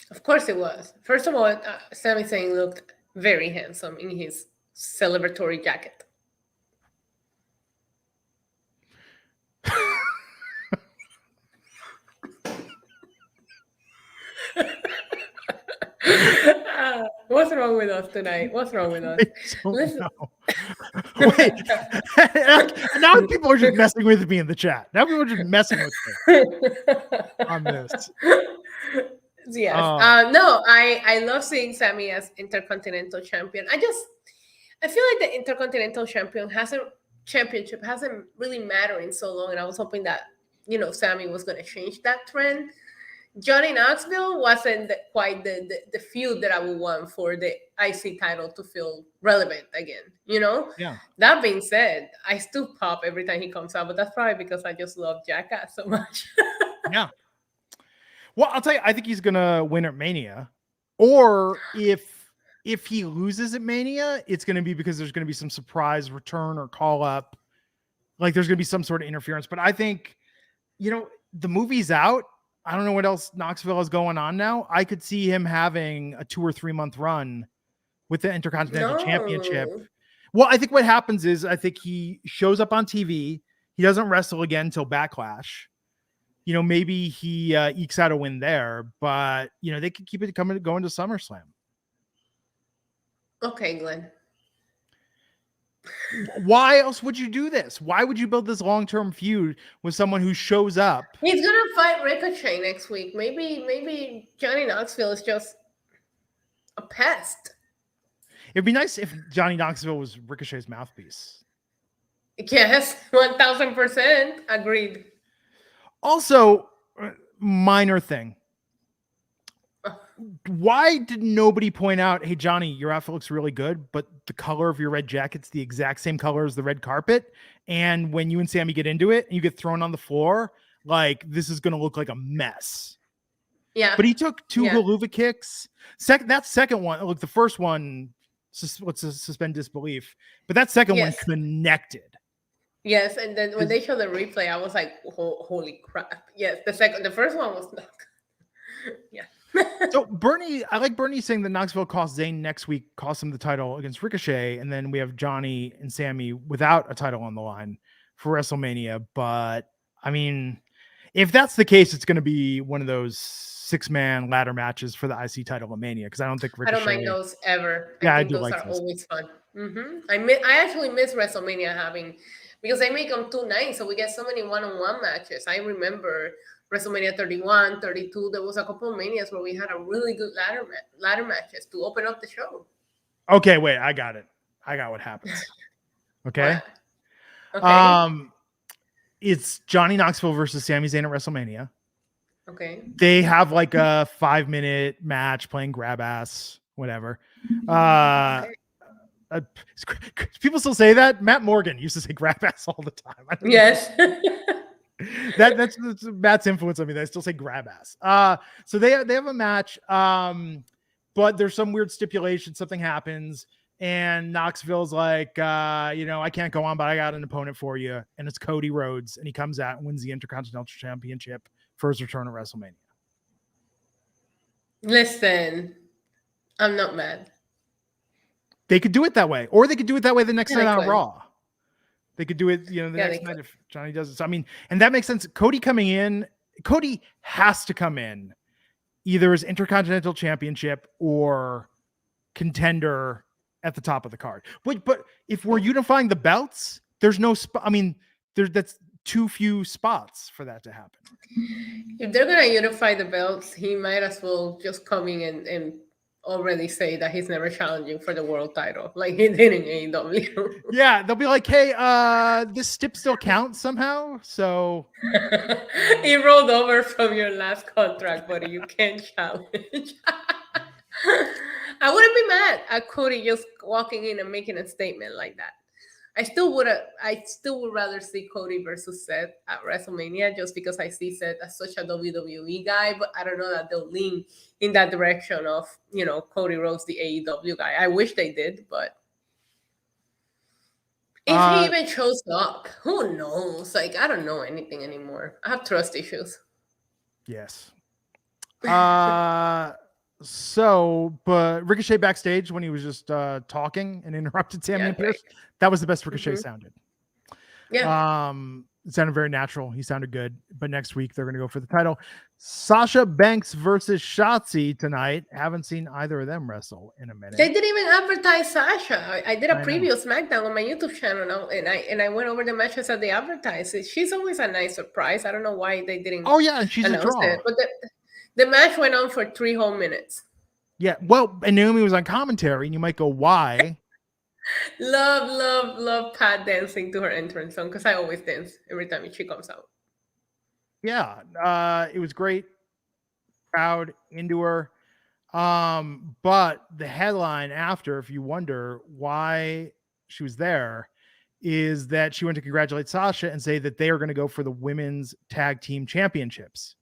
Of course it was. First of all, Sami Zayn looked very handsome in his celebratory jacket. What's wrong with us tonight? What's wrong with us? Listen. Wait, now people are just messing with me in the chat. Now people are just messing with me on this. Yes. No, I love seeing Sami as Intercontinental champion. I feel like the Intercontinental championship hasn't really mattered in so long, and I was hoping that Sami was going to change that trend. Johnny Knoxville wasn't quite the feud that I would want for the IC title to feel relevant again, Yeah. That being said, I still pop every time he comes out, but that's probably because I just love Jackass so much. Yeah. Well, I'll tell you, I think he's gonna win at Mania, or if he loses at Mania, it's gonna be because there's gonna be some surprise return or call up, like there's gonna be some sort of interference. But I think, the movie's out. I don't know what else Knoxville is going on now. I could see him having a 2 or 3 month run with the Intercontinental Championship. Well, I think what happens is I think he shows up on TV. He doesn't wrestle again until Backlash. Maybe he ekes out a win there, but they could keep it going to SummerSlam. Okay, Glenn. Why else would you do this? Why would you build this long-term feud with someone who shows up? He's gonna fight Ricochet next week. Maybe Johnny Knoxville is just a pest. It'd be nice if Johnny Knoxville was Ricochet's mouthpiece. Yes, 1000% agreed. Also, minor thing. Why did nobody point out, hey, Johnny, your outfit looks really good, but the color of your red jacket's the exact same color as the red carpet? And when you and Sami get into it and you get thrown on the floor, like, this is going to look like a mess. Yeah. But he took 2 haluva kicks. That second one, look, the first one, let's suspend disbelief. But that second one connected. Yes, and then when they showed the replay, I was like, holy crap. Yes, the first one was not good. Yeah. So I like Bernie saying that Knoxville cost Zayn next week, cost him the title against Ricochet, and then we have Johnny and Sami without a title on the line for WrestleMania. But I mean, if that's the case, it's going to be one of those 6-man ladder matches for the IC title at Mania, because I don't think Ricochet. I don't mind those ever. Yeah, I think do those like are those. always fun. I actually miss WrestleMania because they make them 2 nights, so we get so many one-on-one matches. I remember WrestleMania 31, 32, there was a couple of Manias where we had a really good ladder matches to open up the show. Okay, wait, I got it. I got what happens. Okay. Okay. It's Johnny Knoxville versus Sami Zayn at WrestleMania. Okay. They have like a 5-minute match playing grab ass, whatever. People still say that. Matt Morgan used to say grab ass all the time. Yes. That's Matt's influence on me. They still say grab ass. So they have a match, but there's some weird stipulation. Something happens, and Knoxville's like, I can't go on, but I got an opponent for you, and it's Cody Rhodes, and he comes out and wins the Intercontinental Championship for his return at WrestleMania. Listen, I'm not mad. They could do it that way, or they could do it that way the next night on could. Raw. They could do it, the next night if Johnny does it. So, I mean, and that makes sense. Cody coming in Cody has to come in either as Intercontinental Championship or contender at the top of the card. But if we're unifying the belts, there's no spot. I mean, that's too few spots for that to happen. If they're gonna unify the belts, he might as well just come in and already say that he's never challenging for the world title like he did in AEW. Yeah, they'll be like, hey, this stip still counts somehow. So he rolled over from your last contract, buddy. You can't challenge. I wouldn't be mad at Cody just walking in and making a statement like that. I still would rather see Cody versus Seth at WrestleMania just because I see Seth as such a WWE guy, but I don't know that they'll lean in that direction of, Cody Rhodes, the AEW guy. I wish they did, but if he even shows up, who knows? Like, I don't know anything anymore. I have trust issues. Yes. But Ricochet backstage when he was just talking and interrupted Sammy and Pierce, that was the best Ricochet sounded. Yeah. It sounded very natural. He sounded good. But next week they're going to go for the title. Sasha Banks versus Shotzi tonight. Haven't seen either of them wrestle in a minute. They didn't even advertise Sasha. I did a preview of SmackDown on my YouTube channel now, and I went over the matches that they advertised. She's always a nice surprise. I don't know why they didn't. Oh yeah, she's a draw. It. But the match went on for 3 whole minutes. Yeah, well, and Naomi was on commentary, and you might go, why? Love Pat dancing to her entrance song because I always dance every time she comes out. Yeah, it was great. Crowd into her. But the headline after, if you wonder why she was there, is that she went to congratulate Sasha and say that they are going to go for the women's tag team championships.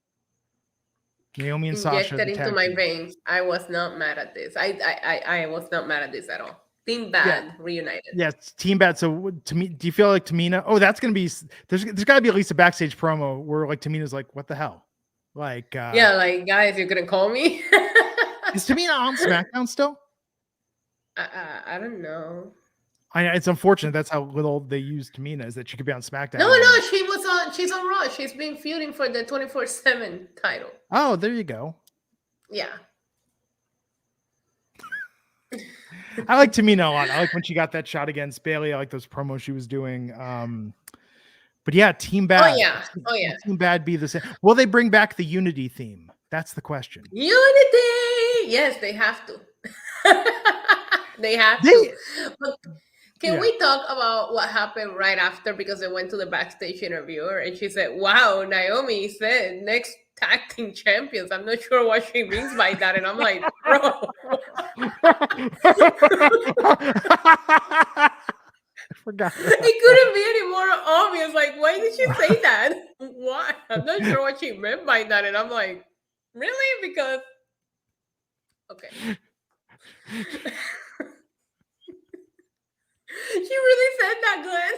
Naomi and Sasha injected into my veins. I was not mad at this. I was not mad at this at all. Team Bad reunited. Yes, Team Bad. So to me, do you feel like Tamina? Oh, that's gonna be. There's got to be at least a backstage promo where like Tamina's like, "What the hell?" Like, like guys, you couldn't call me. Is Tamina on SmackDown still? I don't know. It's unfortunate. That's how little they use Tamina, is that she could be on SmackDown. No, she was on. She's on Raw. She's been feuding for the 24/7 title. Oh, there you go. Yeah. I like Tamina a lot. I like when she got that shot against Bayley. I like those promos she was doing. But yeah, Team Bad. Oh yeah. Team Bad be the same. Will they bring back the Unity theme? That's the question. Unity. Yes, they have to. They have to. But can we talk about what happened right after? Because they went to the backstage interviewer and she said, "Wow, Naomi said next tag team champions." I'm not sure what she means by that. And I'm like, bro. I forgot. It couldn't be any more obvious. Like, why did she say that? Why? I'm not sure what she meant by that. And I'm like, really? Because, okay. She really said that, Glenn.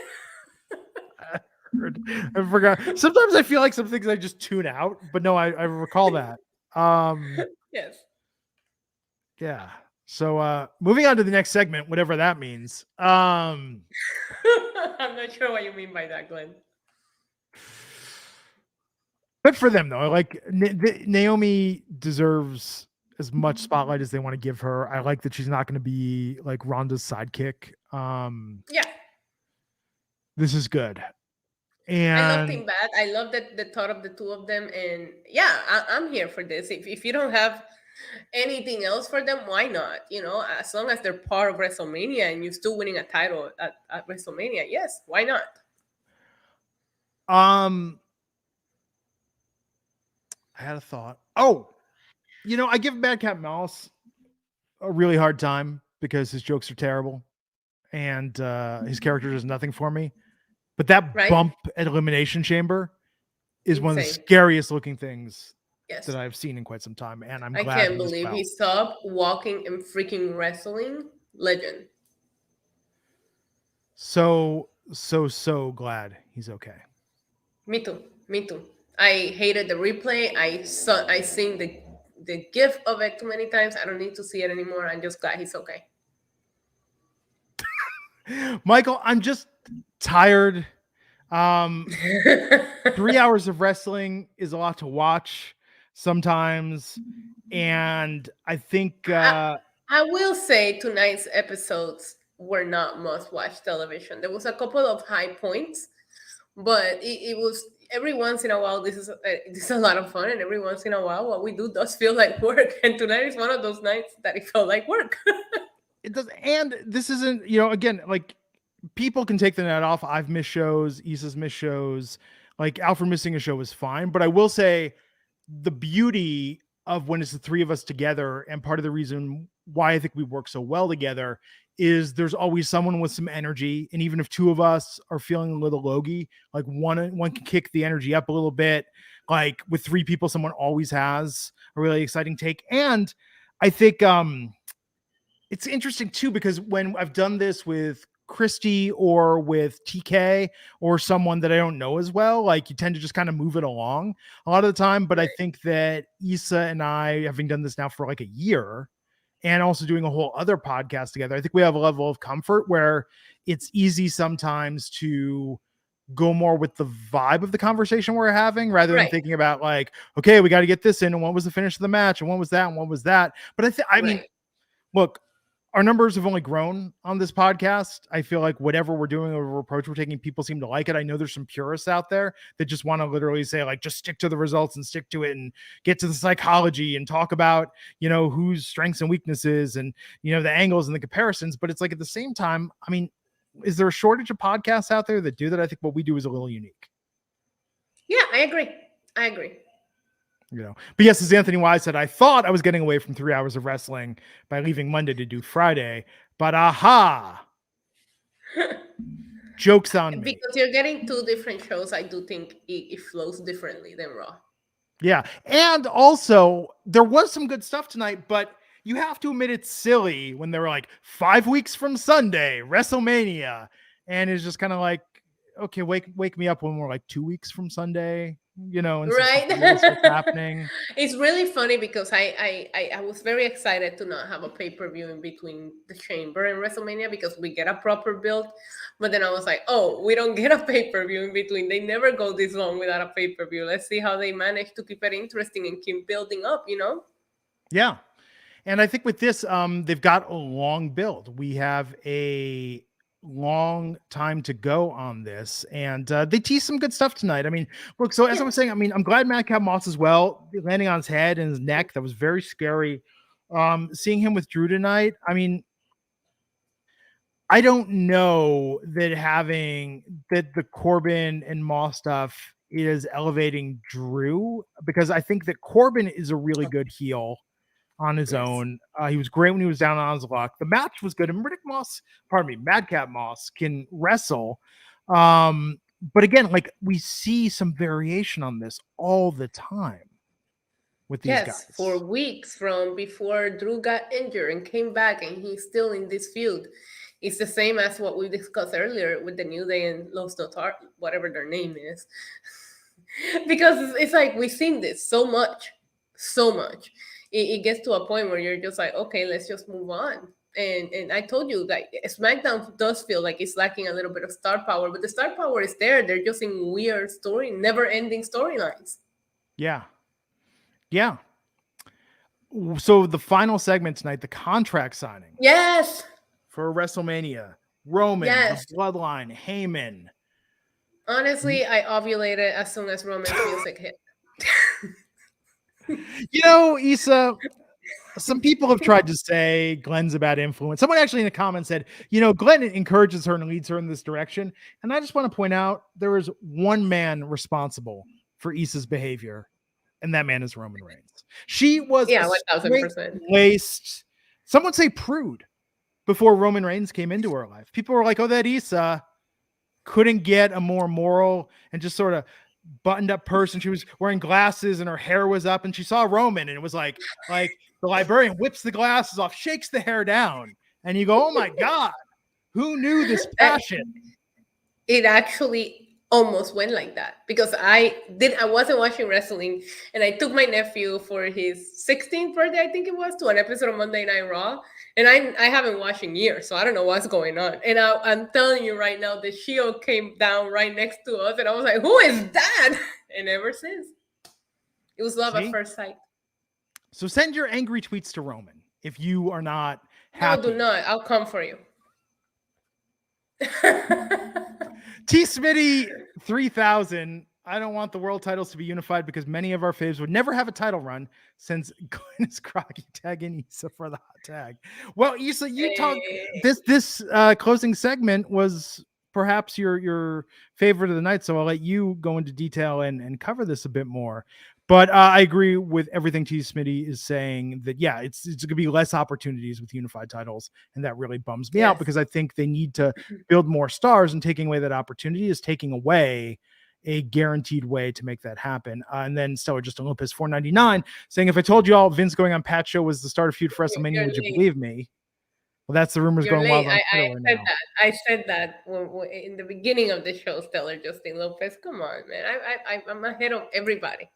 I forgot. Sometimes I feel like some things I just tune out, but no, I recall that. Yes. Yeah. So moving on to the next segment, whatever that means. I'm not sure what you mean by that, Glenn. But for them though, like Naomi deserves as much spotlight as they want to give her. I like that she's not going to be like Ronda's sidekick. Yeah. This is good. And I love Team Bad. I love the thought of the two of them. And yeah, I'm here for this. If you don't have anything else for them, why not? As long as they're part of WrestleMania and you're still winning a title at WrestleMania, yes, why not? I had a thought. Oh, I give Madcap Mouse a really hard time because his jokes are terrible and his character does nothing for me. But that bump at Elimination Chamber is one of the scariest looking things that I've seen in quite some time. And I'm glad. I can't believe he stopped walking and freaking wrestling. Legend. So glad he's okay. Me too. I hated the replay. I seen the gif of it too many times. I don't need to see it anymore. I'm just glad he's okay. Michael, I'm just tired 3 hours of wrestling is a lot to watch sometimes, and I think I will say tonight's episodes were not must-watch television. There was a couple of high points, but it was every once in a while. This is a lot of fun, and every once in a while, what we do does feel like work. And tonight is one of those nights that it felt like work. it does, and this isn't, again, like, people can take the night off. I've missed shows, Issa's missed shows, like Alfred missing a show was fine, but I will say the beauty of when it's the three of us together, and part of the reason why I think we work so well together, is there's always someone with some energy. And even if two of us are feeling a little logy, like one can kick the energy up a little bit. Like with three people, someone always has a really exciting take. And I think it's interesting too, because when I've done this with Christy or with TK or someone that I don't know as well, like you tend to just kind of move it along a lot of the time. But I think that Issa and I, having done this now for like a year and also doing a whole other podcast together, I think we have a level of comfort where it's easy sometimes to go more with the vibe of the conversation we're having rather than thinking about like, okay, we got to get this in, and what was the finish of the match, and what was that, and what was that. But I mean, look, our numbers have only grown on this podcast. I feel like whatever we're doing, whatever approach we're taking, people seem to like it. I know there's some purists out there that just want to literally say like, just stick to the results and stick to it and get to the psychology and talk about, whose strengths and weaknesses and, the angles and the comparisons. But it's like, at the same time, I mean, is there a shortage of podcasts out there that do that? I think what we do is a little unique. Yeah, I agree. But yes, as Anthony Wise said, I thought I was getting away from 3 hours of wrestling by leaving Monday to do Friday, but aha, joke's on me. Because you're getting two different shows, I do think it flows differently than Raw. Yeah, and also there was some good stuff tonight, but you have to admit it's silly when they were like 5 weeks from Sunday, WrestleMania, and it's just kind of like, okay, wake me up when we're like 2 weeks from Sunday. And right, what's happening. It's really funny because I was very excited to not have a pay-per-view in between the Chamber and WrestleMania because we get a proper build, but then I was like, oh, we don't get a pay-per-view in between. They never go this long without a pay-per-view. Let's see how they manage to keep it interesting and keep building up, Yeah, and I think with this, they've got a long build. We have a long time to go on this, and they tease some good stuff tonight. I mean, look, so as I was saying, I mean, I'm glad Madcap Moss as well, landing on his head and his neck. That was very scary. Seeing him with Drew tonight, I mean, I don't know that the Corbin and Moss stuff is elevating Drew, because I think that Corbin is a really good heel on his own. He was great when he was down on his luck. The match was good. And Madcap Moss can wrestle. But again, like, we see some variation on this all the time with these guys. For weeks from before Drew got injured and came back, and he's still in this feud. It's the same as what we discussed earlier with the New Day and Los Notar, whatever their name is. Because it's like, we've seen this so much. It gets to a point where you're just like, okay, let's just move on. And I told you that SmackDown does feel like it's lacking a little bit of star power, but the star power is there. They're just in weird never-ending storylines. Yeah. So the final segment tonight, the contract signing. Yes. For WrestleMania, Roman, the Bloodline, Heyman. Honestly, I ovulated as soon as Roman's music hit. Issa, some people have tried to say Glenn's a bad influence. Someone actually in the comments said, Glenn encourages her and leads her in this direction. And I just want to point out, there is one man responsible for Issa's behavior, and that man is Roman Reigns. She was 1,000% laced, some would say prude, before Roman Reigns came into her life. People were like, oh, that Issa couldn't get a more moral and just sort of buttoned up person. She was wearing glasses and her hair was up, and she saw Roman, and it was like the librarian whips the glasses off, shakes the hair down, and you go, oh my God, who knew this passion? It actually almost went like that because I wasn't watching wrestling, and I took my nephew for his 16th birthday, I think it was, to an episode of Monday Night Raw, and I haven't watched in years, so I don't know what's going on. And I'm telling you right now, the Shield came down right next to us, and I was like, "Who is that?" And ever since, it was love at first sight. So send your angry tweets to Roman if you are not No, do happy. not. I'll come for you. T Smitty 3000. I don't want the world titles to be unified because many of our faves would never have a title run since Glenn is Crocky tagging Issa for the hot tag. Well, Issa, you talk this closing segment was perhaps your favorite of the night, so I'll let you go into detail and cover this a bit more. But I agree with everything T. Smitty is saying that, yeah, it's going to be less opportunities with unified titles. And that really bums me out because I think they need to build more stars, and taking away that opportunity is taking away a guaranteed way to make that happen. And then Stellar Justin Lopez 499 saying, if I told you all Vince going on Pat Show was the start of feud for WrestleMania, would you believe me? Well, that's the rumors going wild on Twitter right now. I said that in the beginning of the show, Stellar Justin Lopez. Come on, man. I'm ahead of everybody.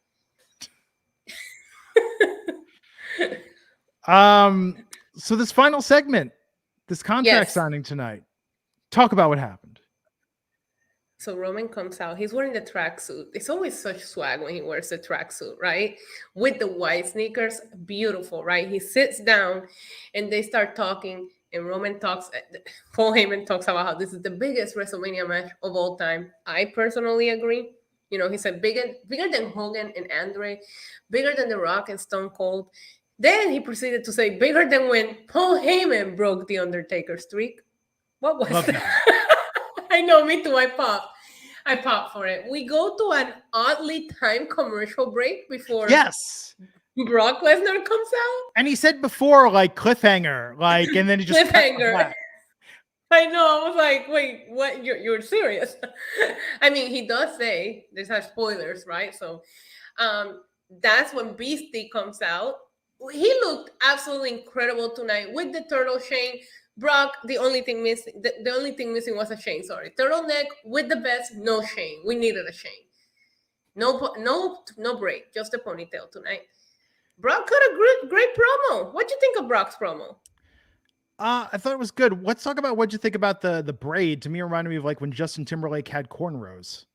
So this final segment, this contract signing tonight, talk about what happened. So Roman comes out. He's wearing the tracksuit. It's always such swag when he wears the tracksuit, right? With the white sneakers, beautiful, right? He sits down, and they start talking. And Roman talks. Paul Heyman talks about how this is the biggest WrestleMania match of all time. I personally agree. You know, he said bigger than Hogan and Andre, bigger than The Rock and Stone Cold. Then he proceeded to say bigger than when Paul Heyman broke the Undertaker streak. What was that? I know, me too. I popped for it. We go to an oddly timed commercial break before Brock Lesnar comes out. And he said before, like, cliffhanger, like, and then he just cliffhanger. I know. I was like, wait, what? You're serious? I mean, he does say these are spoilers, right? So that's when Beastie comes out. He looked absolutely incredible tonight with the turtle chain. Brock, the only thing missing, the only thing missing was a chain. Sorry, turtleneck with the best, no chain. We needed a chain. No break, just a ponytail tonight. Brock cut a great promo. What'd you think of Brock's promo? I thought it was good. Let's talk about what'd you think about the braid. To me, it reminded me of like when Justin Timberlake had cornrows.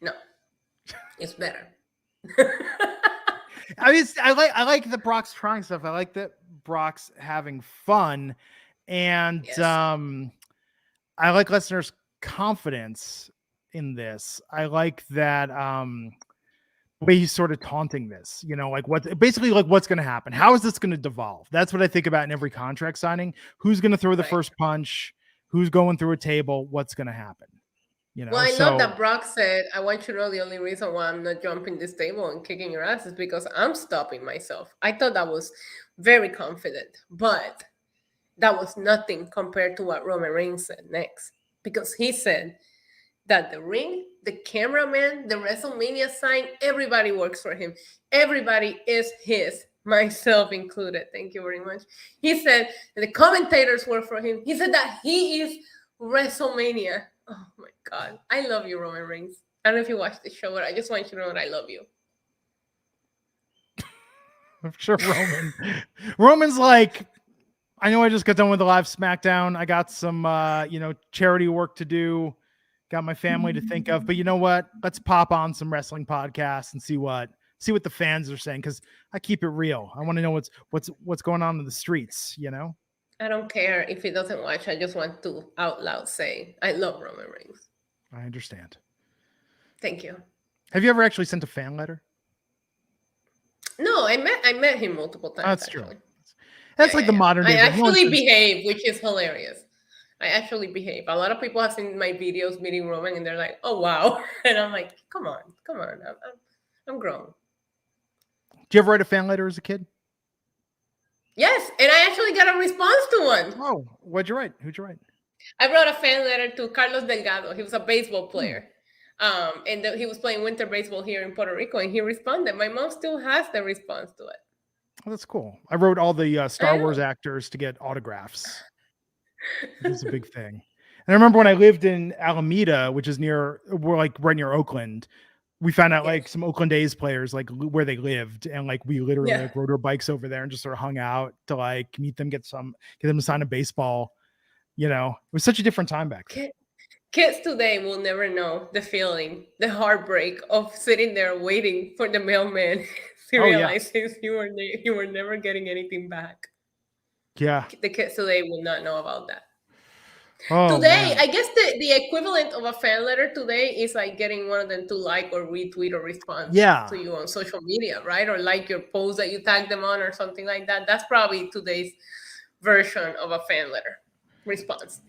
No, it's better. I mean, I like the Brock's trying stuff. I like that Brock's having fun, and I like Lesnar's confidence in this. I like that the way he's sort of taunting this, you know, like what's going to happen? How is this going to devolve? That's what I think about in every contract signing. Who's going to throw the first punch? Who's going through a table? What's going to happen? You know, well, I love that Brock said, I want you to know the only reason why I'm not jumping this table and kicking your ass is because I'm stopping myself. I thought that was very confident, but that was nothing compared to what Roman Reigns said next. Because he said that the ring, the cameraman, the WrestleMania sign, everybody works for him. Everybody is his, myself included. Thank you very much. He said the commentators work for him. He said that he is WrestleMania. Oh my God. I love you, Roman Reigns. I don't know if you watched the show, but I just want you to know that I love you. I'm sure Roman's like, I know I just got done with the live SmackDown. I got some, charity work to do. Got my family to think of, but you know what? Let's pop on some wrestling podcasts and see what the fans are saying. Cause I keep it real. I want to know what's going on in the streets, you know? I don't care if he doesn't watch. I just want to out loud say, I love Roman Reigns. I understand. Thank you. Have you ever actually sent a fan letter? No, I met him multiple times. That's true. That's the modern day. I actually behave, which is hilarious. I actually behave. A lot of people have seen my videos meeting Roman, and they're like, "Oh wow," and I'm like, "Come on, I'm grown." Did you ever write a fan letter as a kid? Yes, and I actually got a response to one. Oh, what'd you write? Who'd you write? I wrote a fan letter to Carlos Delgado. He was a baseball player. And he was playing winter baseball here in Puerto Rico, and he responded. My mom still has the response to it. Oh, that's cool. I wrote all the Star Wars actors to get autographs. It's a big thing. And I remember when I lived in Alameda, which is we're like right near Oakland. We found out like some Oakland A's players, like where they lived. And like, we literally like rode our bikes over there and just sort of hung out to like meet them, get them to sign a baseball. You know, it was such a different time back then. Kids today will never know the feeling, the heartbreak of sitting there waiting for the mailman to realize you were never getting anything back. Yeah. The kids today will not know about that. Oh, today, man. I guess the equivalent of a fan letter today is like getting one of them to like or retweet or respond to you on social media, right? Or like your post that you tag them on or something like that. That's probably today's version of a fan letter response.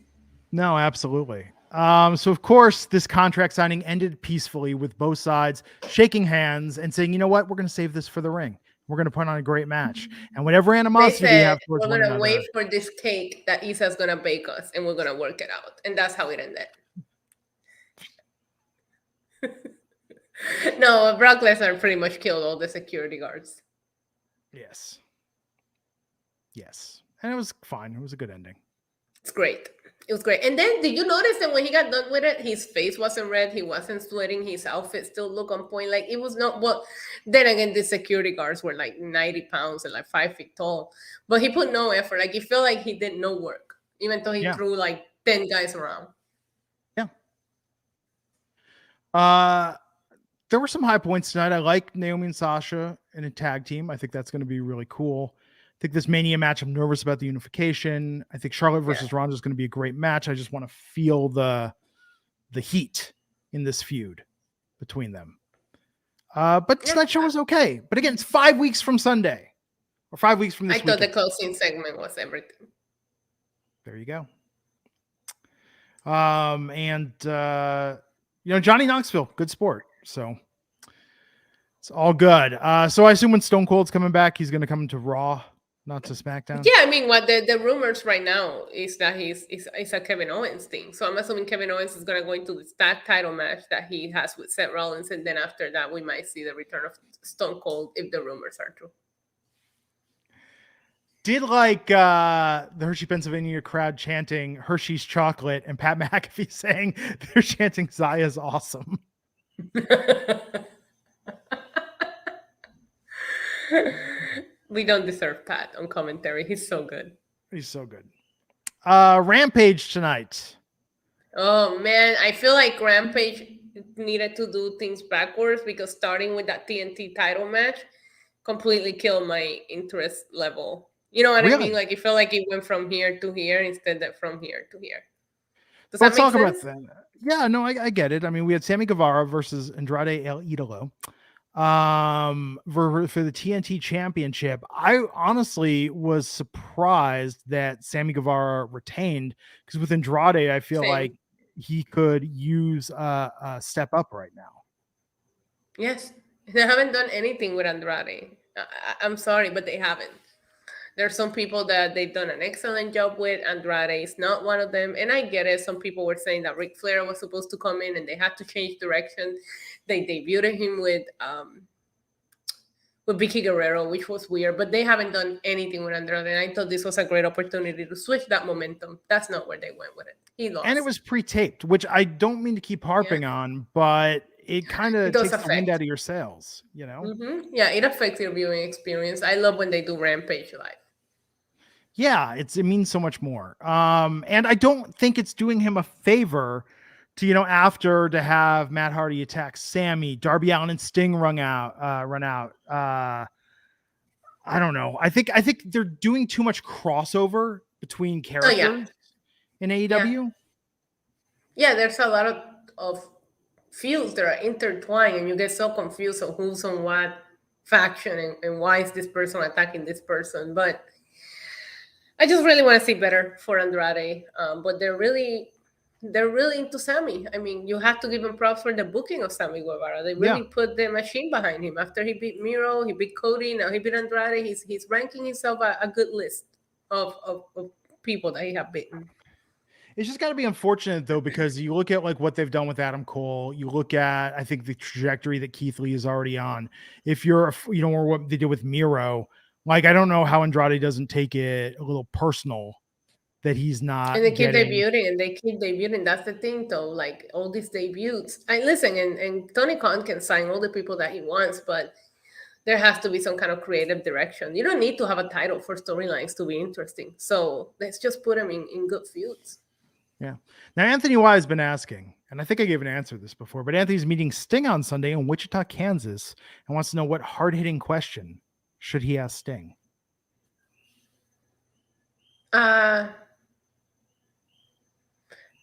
No, absolutely. So of course, this contract signing ended peacefully with both sides shaking hands and saying, you know what, we're going to save this for the ring. We're going to put on a great match. And whatever animosity we have towards one another, we're going to wait for this cake that Isa's going to bake us, and we're going to work it out. And that's how it ended. No, Brock Lesnar pretty much killed all the security guards. Yes. And it was fine. It was a good ending. It's great. It was great. And then did you notice that when he got done with it, his face wasn't red, he wasn't sweating, his outfit still looked on point. Like, it was not what. Then again, the security guards were like 90 pounds and like 5 feet tall. But he put no effort. Like, it felt like he did no work, even though he threw like 10 guys around. Yeah. There were some high points tonight. I like Naomi and Sasha in a tag team. I think that's going to be really cool. I think this Mania match, I'm nervous about the unification. I think Charlotte versus Ronda is going to be a great match. I just want to feel the heat in this feud between them. But tonight's show was okay. But again, it's 5 weeks from Sunday, or 5 weeks from this weekend. I thought the closing segment was everything. There you go. Johnny Knoxville, good sport. So it's all good. So I assume when Stone Cold's coming back, he's going to come to Raw, not to SmackDown. Yeah, I mean, what the rumors right now is that it's a Kevin Owens thing. So I'm assuming Kevin Owens is going to go into the tag title match that he has with Seth Rollins, and then after that, we might see the return of Stone Cold if the rumors are true. Did like the Hershey, Pennsylvania crowd chanting Hershey's chocolate and Pat McAfee saying they're chanting Zaya's awesome. We don't deserve Pat on commentary. He's so good. Rampage tonight. Oh man, I feel like Rampage needed to do things backwards, because starting with that TNT title match completely killed my interest level. You know what I mean? Like, it felt like it went from here to here instead of from here to here. Let's talk about that. Yeah, no, I get it. I mean, we had Sammy Guevara versus Andrade El Idolo for the TNT Championship. I honestly was surprised that Sammy Guevara retained, because with Andrade, I feel like he could use a step up right now. Yes, they haven't done anything with Andrade. I'm sorry, but they haven't. There's some people that they've done an excellent job with. Andrade is not one of them. And I get it. Some people were saying that Ric Flair was supposed to come in and they had to change direction. They debuted him with Vicky Guerrero, which was weird. But they haven't done anything with Andrade. And I thought this was a great opportunity to switch that momentum. That's not where they went with it. He lost. And it was pre-taped, which I don't mean to keep harping on, but it kind of takes the wind out of your sails, you know? Mm-hmm. Yeah, it affects your viewing experience. I love when they do Rampage live. Yeah, it means so much more. And I don't think it's doing him a favor to, after to have Matt Hardy attack Sammy, Darby Allin and Sting run out. I don't know. I think they're doing too much crossover between characters in AEW. Yeah, there's a lot of feuds that are intertwined, and you get so confused on who's on what faction and why is this person attacking this person. But I just really want to see better for Andrade. But they're really into Sammy. I mean, you have to give them props for the booking of Sammy Guevara. They really put the machine behind him. After he beat Miro, he beat Cody, now he beat Andrade. He's ranking himself a good list of people that he have beaten. It's just got to be unfortunate, though, because you look at like what they've done with Adam Cole. You look at, I think, the trajectory that Keith Lee is already on. If you're, or what they did with Miro, like, I don't know how Andrade doesn't take it a little personal, that he's not And they keep getting. debuting, and they keep debuting. That's the thing, though. Like all these debuts. I listen, and Tony Khan can sign all the people that he wants, but there has to be some kind of creative direction. You don't need to have a title for storylines to be interesting. So let's just put them in good feuds. Yeah. Now, Anthony Y has been asking, and I think I gave an answer to this before, but Anthony's meeting Sting on Sunday in Wichita, Kansas, and wants to know what hard-hitting question should he ask Sting? I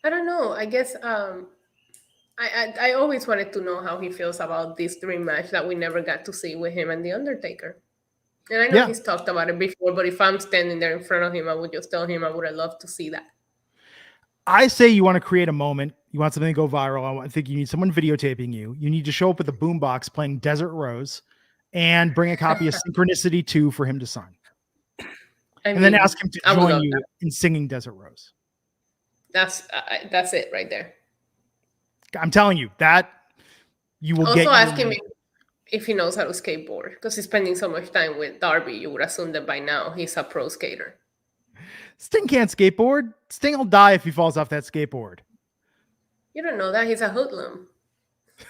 don't know. I guess I always wanted to know how he feels about this dream match that we never got to see with him and The Undertaker. And I know he's talked about it before, but if I'm standing there in front of him, I would just tell him I would have loved to see that. I say you want to create a moment. You want something to go viral. I think you need someone videotaping you. You need to show up with a boombox playing Desert Rose and bring a copy of Synchronicity 2 for him to sign. And then ask him to join you in singing Desert Rose. That's it right there. I'm telling you that you will also ask him if he knows how to skateboard, because he's spending so much time with Darby. You would assume that by now he's a pro skater. Sting can't skateboard. Sting will die if he falls off that skateboard. You don't know that. He's a hoodlum.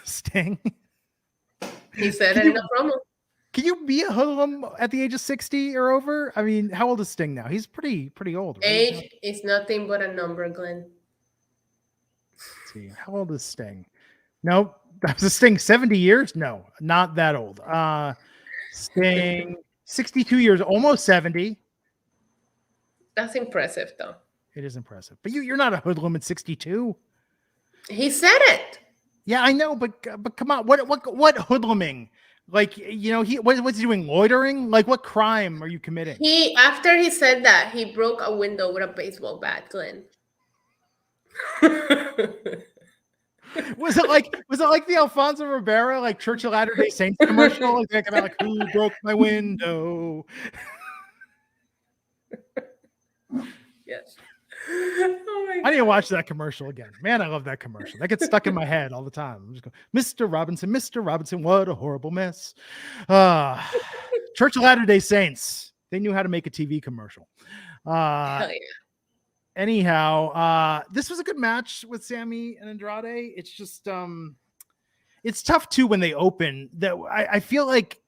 Sting? He said it in a promo. Can you be a hoodlum at the age of 60 or over? I mean, how old is Sting now? He's pretty old. Right? Age is nothing but a number, Glenn. Let's see. How old is Sting? Nope. That's a Sting 70 years? No, not that old. Sting 62 years, almost 70. That's impressive, though. It is impressive. But you're not a hoodlum at 62. He said it. Yeah, I know, but come on. What hoodluming? Like, you know, what's he doing? Loitering? Like, what crime are you committing? After he said that, he broke a window with a baseball bat, Glenn. Was it like the Alfonso Rivera, like Church of Latter-day Saints commercial? Like, about like, who broke my window? Yes. Oh I need to watch that commercial again. Man, I love that commercial. That gets stuck in my head all the time. I'm just going, Mr. Robinson, what a horrible mess. Church of Latter-day Saints. They knew how to make a TV commercial. Hell yeah. Anyhow, this was a good match with Sammy and Andrade. It's just, it's tough too when they open. That I feel like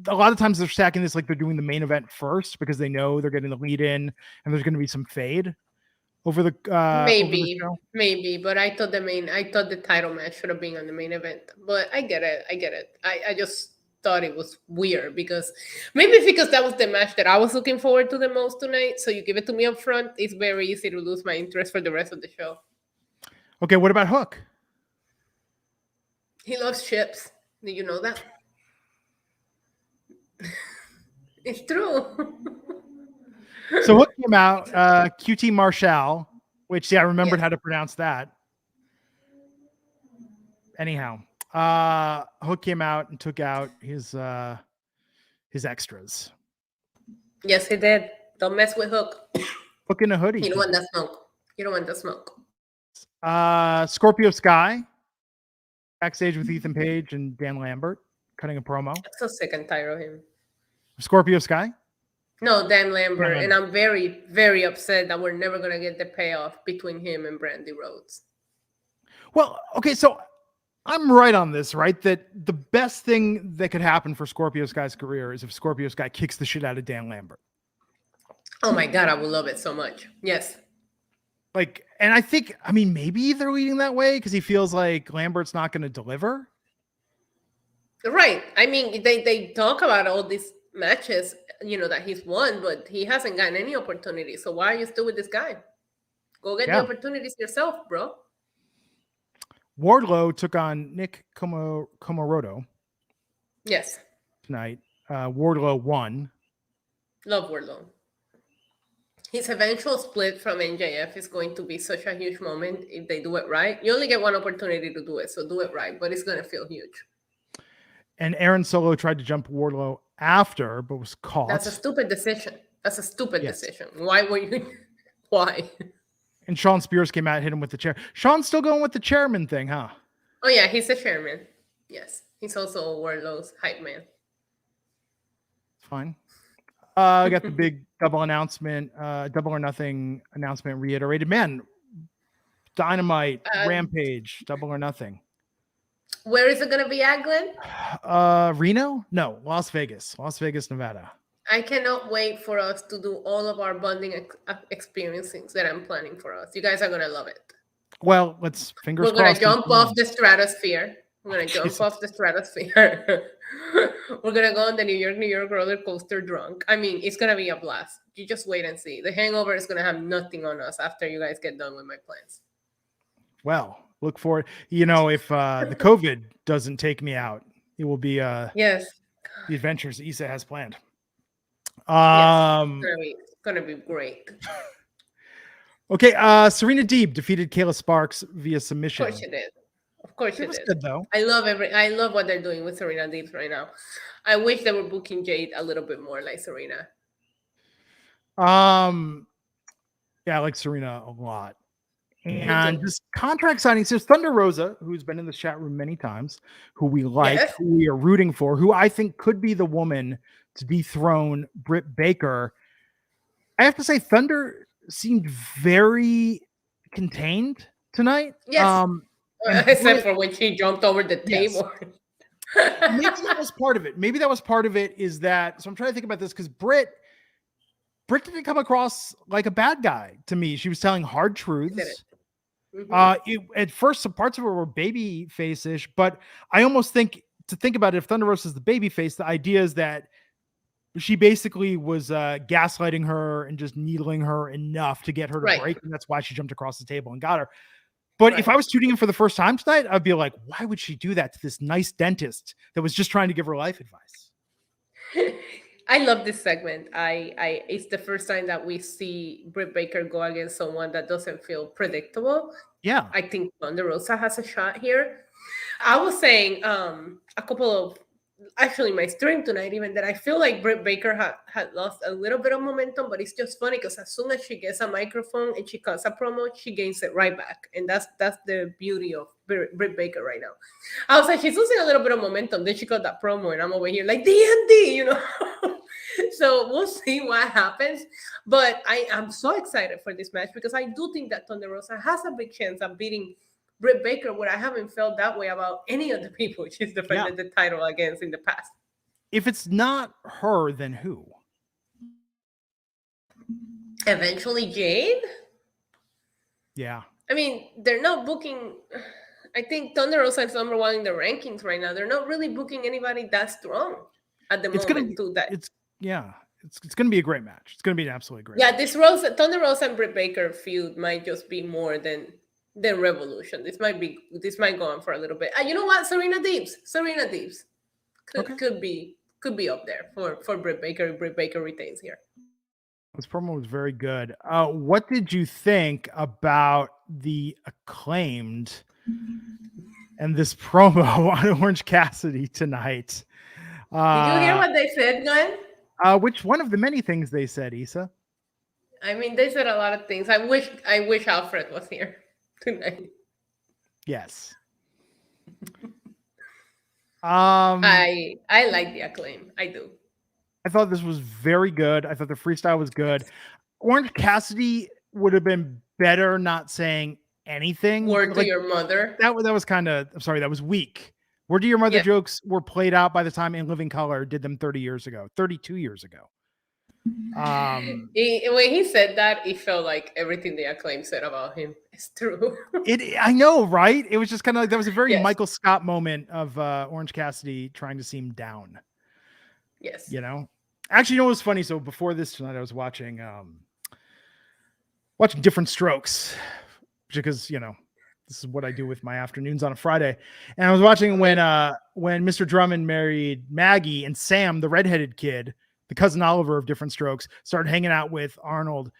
a lot of times they're stacking this like they're doing the main event first because they know they're getting the lead in and there's going to be some fade over the maybe. But I thought the title match should have been on the main event. But I get it. I just thought it was weird because that was the match that I was looking forward to the most tonight. So you give it to me up front, it's very easy to lose my interest for the rest of the show. Okay, what about Hook? He loves chips. Did you know that? It's true. So Hook came out, QT Marshall, which I remembered how to pronounce that. Anyhow, Hook came out and took out his extras. Yes, he did. Don't mess with Hook. Hook in a hoodie. You don't want that smoke. You don't want the smoke. Scorpio Sky backstage with Ethan Page and Dan Lambert cutting a promo. I'm so sick and tired of him. Scorpio Sky? No, Dan Lambert. And I'm very, very upset that we're never going to get the payoff between him and Brandy Rhodes. Well, okay, so I'm right on this, right? That the best thing that could happen for Scorpio Sky's career is if Scorpio Sky kicks the shit out of Dan Lambert. Oh my God, I would love it so much. Yes. Like, and I think, I mean, maybe they're leading that way because he feels like Lambert's not going to deliver. Right. I mean, they talk about all these matches, you know, that he's won, but he hasn't gotten any opportunity. So why are you still with this guy? Go get the opportunities yourself, bro. Wardlow took on Nick Komoroto. Yes. Tonight. Wardlow won. Love Wardlow. His eventual split from MJF is going to be such a huge moment if they do it right. You only get one opportunity to do it, so do it right, but it's going to feel huge. And Aaron Solo tried to jump Wardlow after, but was caught. That's a stupid decision. Decision. Why were you? Why? And Sean Spears came out and hit him with the chair. Sean's still going with the chairman thing, huh? Oh, yeah, he's the chairman. Yes. He's also Wardlow's hype man. Fine. I got the big double announcement, double or nothing announcement reiterated. Man, Dynamite, Rampage, double or nothing. Where is it going to be at, Glenn? Reno? No, Las Vegas, Nevada. I cannot wait for us to do all of our bonding experiences that I'm planning for us. You guys are going to love it. Well, let's fingers crossed. We're going crossed. to jump off the stratosphere. We're going to jump off the stratosphere. We're going to go on the New York roller coaster drunk. I mean, it's going to be a blast. You just wait and see. The hangover is going to have nothing on us after you guys get done with my plans. Well, look forward. You know, if the COVID doesn't take me out, it will be yes, the adventures Issa has planned. Yes, it's gonna be great. Okay, Serena Deeb defeated Kayla Sparks via submission. Of course she did. Of course she did. Good though. I love what they're doing with Serena Deeb right now. I wish they were booking Jade a little bit more like Serena. Yeah, I like Serena a lot. And this contract signing, so Thunder Rosa, who's been in the chat room many times, who we like, who we are rooting for, who I think could be the woman to dethrone Britt Baker. I have to say, Thunder seemed very contained tonight. Yes. Except for when she jumped over the table. Maybe that was part of it. Is that, so I'm trying to think about this because Britt didn't come across like a bad guy to me. She was telling hard truths. At first, some parts of her were baby face-ish, but I almost think about it, if Thunder Rosa is the baby face, the idea is that she basically was gaslighting her and just needling her enough to get her to break, and that's why she jumped across the table and got her. But if I was tuning in for the first time tonight, I'd be like, why would she do that to this nice dentist that was just trying to give her life advice? I love this segment. It's the first time that we see Britt Baker go against someone that doesn't feel predictable. Yeah. I think Thunder Rosa has a shot here. I was saying my stream tonight even, that I feel like Britt Baker had lost a little bit of momentum, but it's just funny because as soon as she gets a microphone and she cuts a promo, she gains it right back. And that's the beauty of Britt Baker right now. I was like, she's losing a little bit of momentum. Then she cut that promo and I'm over here like DMD, So we'll see what happens. But I am so excited for this match because I do think that Thunder Rosa has a big chance of beating Britt Baker, where I haven't felt that way about any of the people she's defended the title against in the past. If it's not her, then who? Eventually Jade? Yeah. I mean, they're not booking... I think Thunder Rosa is number one in the rankings right now. They're not really booking anybody that strong at the moment. It's going to be a great match. It's going to be an absolutely great match. This Thunder Rosa and Britt Baker feud might just be more than Revolution. This might go on for a little bit. You know what? Serena Deebs could be up there for Britt Baker if Britt Baker retains here. This promo was very good. What did you think about the Acclaimed and this promo on Orange Cassidy tonight? Did you hear what they said, Glenn? Which one of the many things they said, Issa? I mean, they said a lot of things. I wish Alfred was here tonight. Yes. I like the Acclaim. I do. I thought this was very good. I thought the freestyle was good. Orange Cassidy would have been better not saying anything. Word to your mother. That was kind of, I'm sorry, that was weak. Word to your mother jokes were played out by the time In Living Color did them 32 years ago. When he said that, it felt like everything the Acclaim said about him is true. I know, right? It was just kind of like, that was a very Michael Scott moment of Orange Cassidy trying to seem down. Yes. Actually, what was funny? So before this tonight, I was watching Different Strokes, because this is what I do with my afternoons on a Friday. And I was watching when Mr. Drummond married Maggie and Sam, the redheaded kid, the cousin Oliver of Different Strokes, started hanging out with Arnold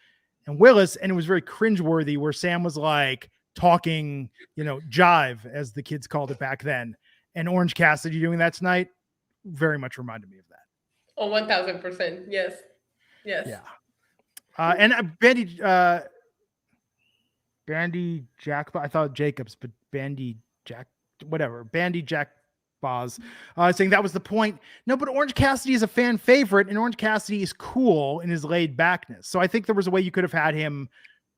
and Willis. And it was very cringeworthy where Sam was like talking, jive, as the kids called it back then. And Orange Cassidy doing that tonight very much reminded me of that. Oh, 1000%. Yes. Yeah. And Bandy Jack, I thought Jacobs, but Bandy Jack, whatever. Bandy Jack Boz, saying that was the point. No, but Orange Cassidy is a fan favorite, and Orange Cassidy is cool in his laid backness. So I think there was a way you could have had him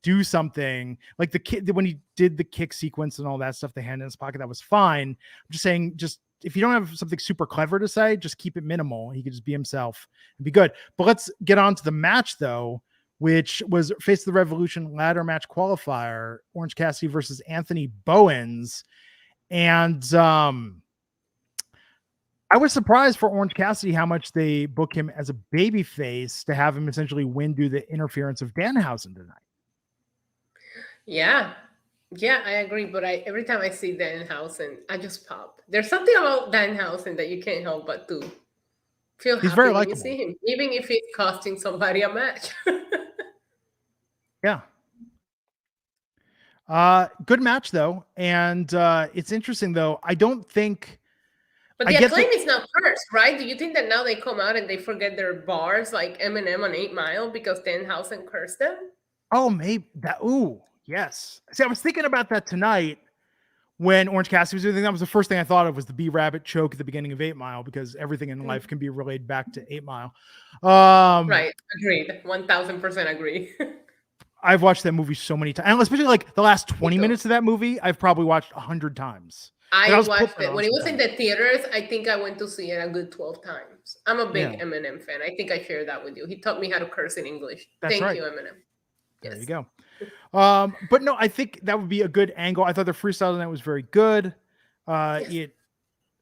do something like the kid when he did the kick sequence and all that stuff, the hand in his pocket, that was fine. I'm just saying, just if you don't have something super clever to say, just keep it minimal. He could just be himself and be good. But let's get on to the match though, which was Face of the Revolution ladder match qualifier, Orange Cassidy versus Anthony Bowens. And I was surprised for Orange Cassidy how much they book him as a baby face to have him essentially win due to the interference of Danhausen tonight. Yeah, I agree. But every time I see Danhausen, I just pop. There's something about Danhausen that you can't help but to feel He's happy very when likable. you see him, even if it's costing somebody a match. Yeah. Good match though. And it's interesting though. I don't think. But the Acclaim is not cursed, right? Do you think that now they come out and they forget their bars like Eminem on 8 Mile because Danhausen cursed them? Oh, maybe that. Ooh, yes. See, I was thinking about that tonight when Orange Cassidy was doing. That was the first thing I thought of was the B-Rabbit choke at the beginning of 8 Mile, because everything in life can be relayed back to 8 Mile. Right. Agreed. 1000% agree. I've watched that movie so many times, and especially like the last 20 minutes of that movie, I've probably watched 100 times. I watched it when it was in the theaters. I think I went to see it a good 12 times. I'm a big Eminem fan. I think I shared that with you. He taught me how to curse in English. Thank you, Eminem. There you go. But no, I think that would be a good angle. I thought the freestyle tonight was very good. It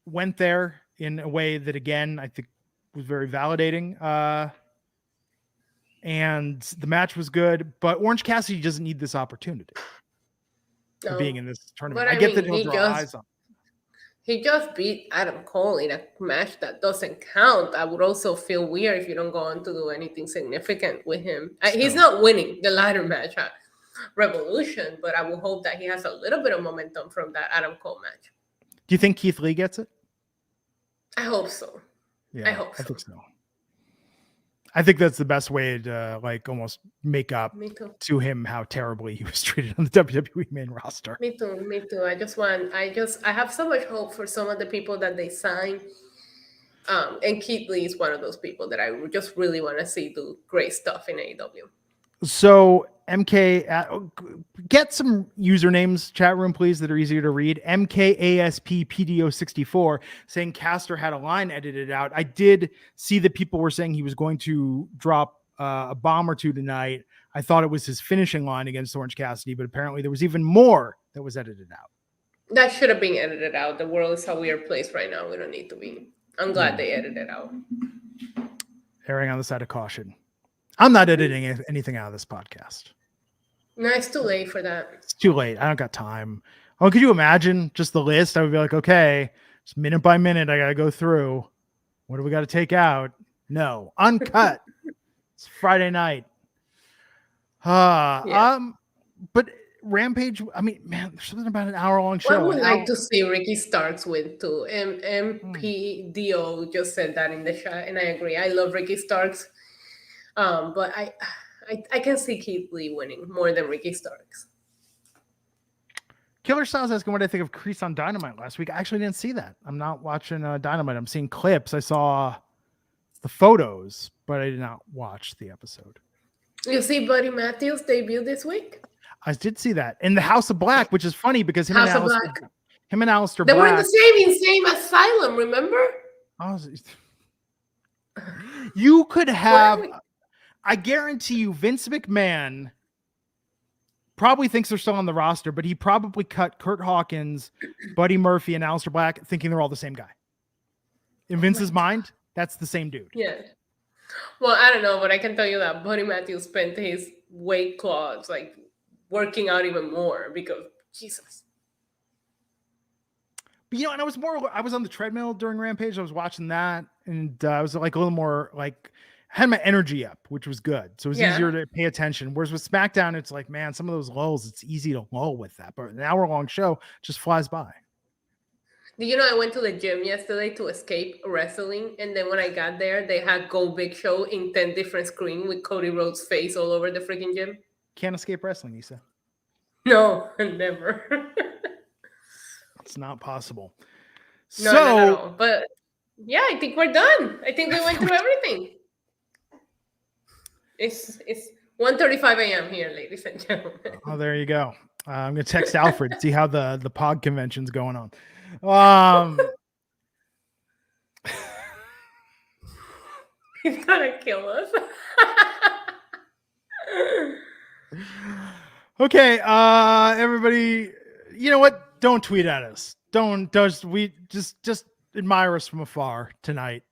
went there in a way that, again, I think was very validating. And the match was good, but Orange Cassidy doesn't need this opportunity for being in this tournament. But I get that he'll draw eyes on. He just beat Adam Cole in a match that doesn't count. I would also feel weird if you don't go on to do anything significant with him. He's not winning the ladder match at Revolution, but I will hope that he has a little bit of momentum from that Adam Cole match. Do you think Keith Lee gets it? I hope so. Yeah, I think so. I think that's the best way to like almost make up to him how terribly he was treated on the WWE main roster. Me too. I have so much hope for some of the people that they sign. And Keith Lee is one of those people that I just really want to see do great stuff in AEW. So MK, get some usernames, chat room, please, that are easier to read. MKASPPDO64 saying Caster had a line edited out. I did see that people were saying he was going to drop a bomb or two tonight. I thought it was his finishing line against Orange Cassidy, but apparently there was even more that was edited out. That should have been edited out. The world is a weird place right now. We don't need to be. I'm glad they edited it out. Erring on the side of caution. I'm not editing anything out of this podcast. No, it's too late for that. It's too late. I don't got time. Oh, could you imagine just the list? I would be like, okay, just minute by minute, I got to go through. What do we got to take out? No, uncut. It's Friday night. But Rampage, I mean, man, there's something about an hour-long show. I would like to see Ricky Starks win too. MPDO just said that in the chat, and I agree. I love Ricky Starks. But I can see Keith Lee winning more than Ricky Starks. Killer Styles asking what I think of Kreese on Dynamite last week. I actually didn't see that. I'm not watching Dynamite. I'm seeing clips. I saw the photos, but I did not watch the episode. You see Buddy Matthews debut this week? I did see that in the House of Black, which is funny because him and Aleister They Black were in the same asylum, remember? You could have... I guarantee you, Vince McMahon probably thinks they're still on the roster, but he probably cut Kurt Hawkins, Buddy Murphy, and Aleister Black thinking they're all the same guy. In Vince's mind, that's the same dude. Yeah. Well, I don't know, but I can tell you that Buddy Matthews spent his weight claws like working out even more because Jesus. But, and I was on the treadmill during Rampage. I was watching that, and I was like a little more like, had my energy up, which was good. So it was easier to pay attention. Whereas with SmackDown, it's like, man, some of those lulls, it's easy to lull with that. But an hour-long show just flies by. Do you know I went to the gym yesterday to escape wrestling? And then when I got there, they had Go Big Show in 10 different screens with Cody Rhodes' face all over the freaking gym. Can't escape wrestling, Issa. No, never. It's not possible. No, not at all. But yeah, I think we're done. I think we went through everything. It's 1:35 a.m. here, ladies and gentlemen. Oh, there you go. I'm gonna text Alfred, see how the POG convention's going on. He's gonna kill us. Okay, everybody, you know what? Don't tweet at us. Just admire us from afar tonight.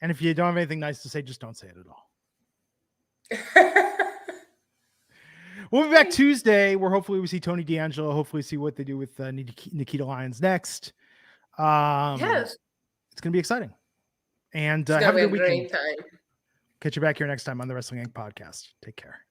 And if you don't have anything nice to say, just don't say it at all. We'll be back Tuesday, where hopefully we see Tony D'Angelo. Hopefully see what they do with Nikita Lyons next. Yes, it's gonna be exciting. And it's have a gonna good be a weekend. great time. Catch you back here next time on the Wrestling Inc. podcast. Take care.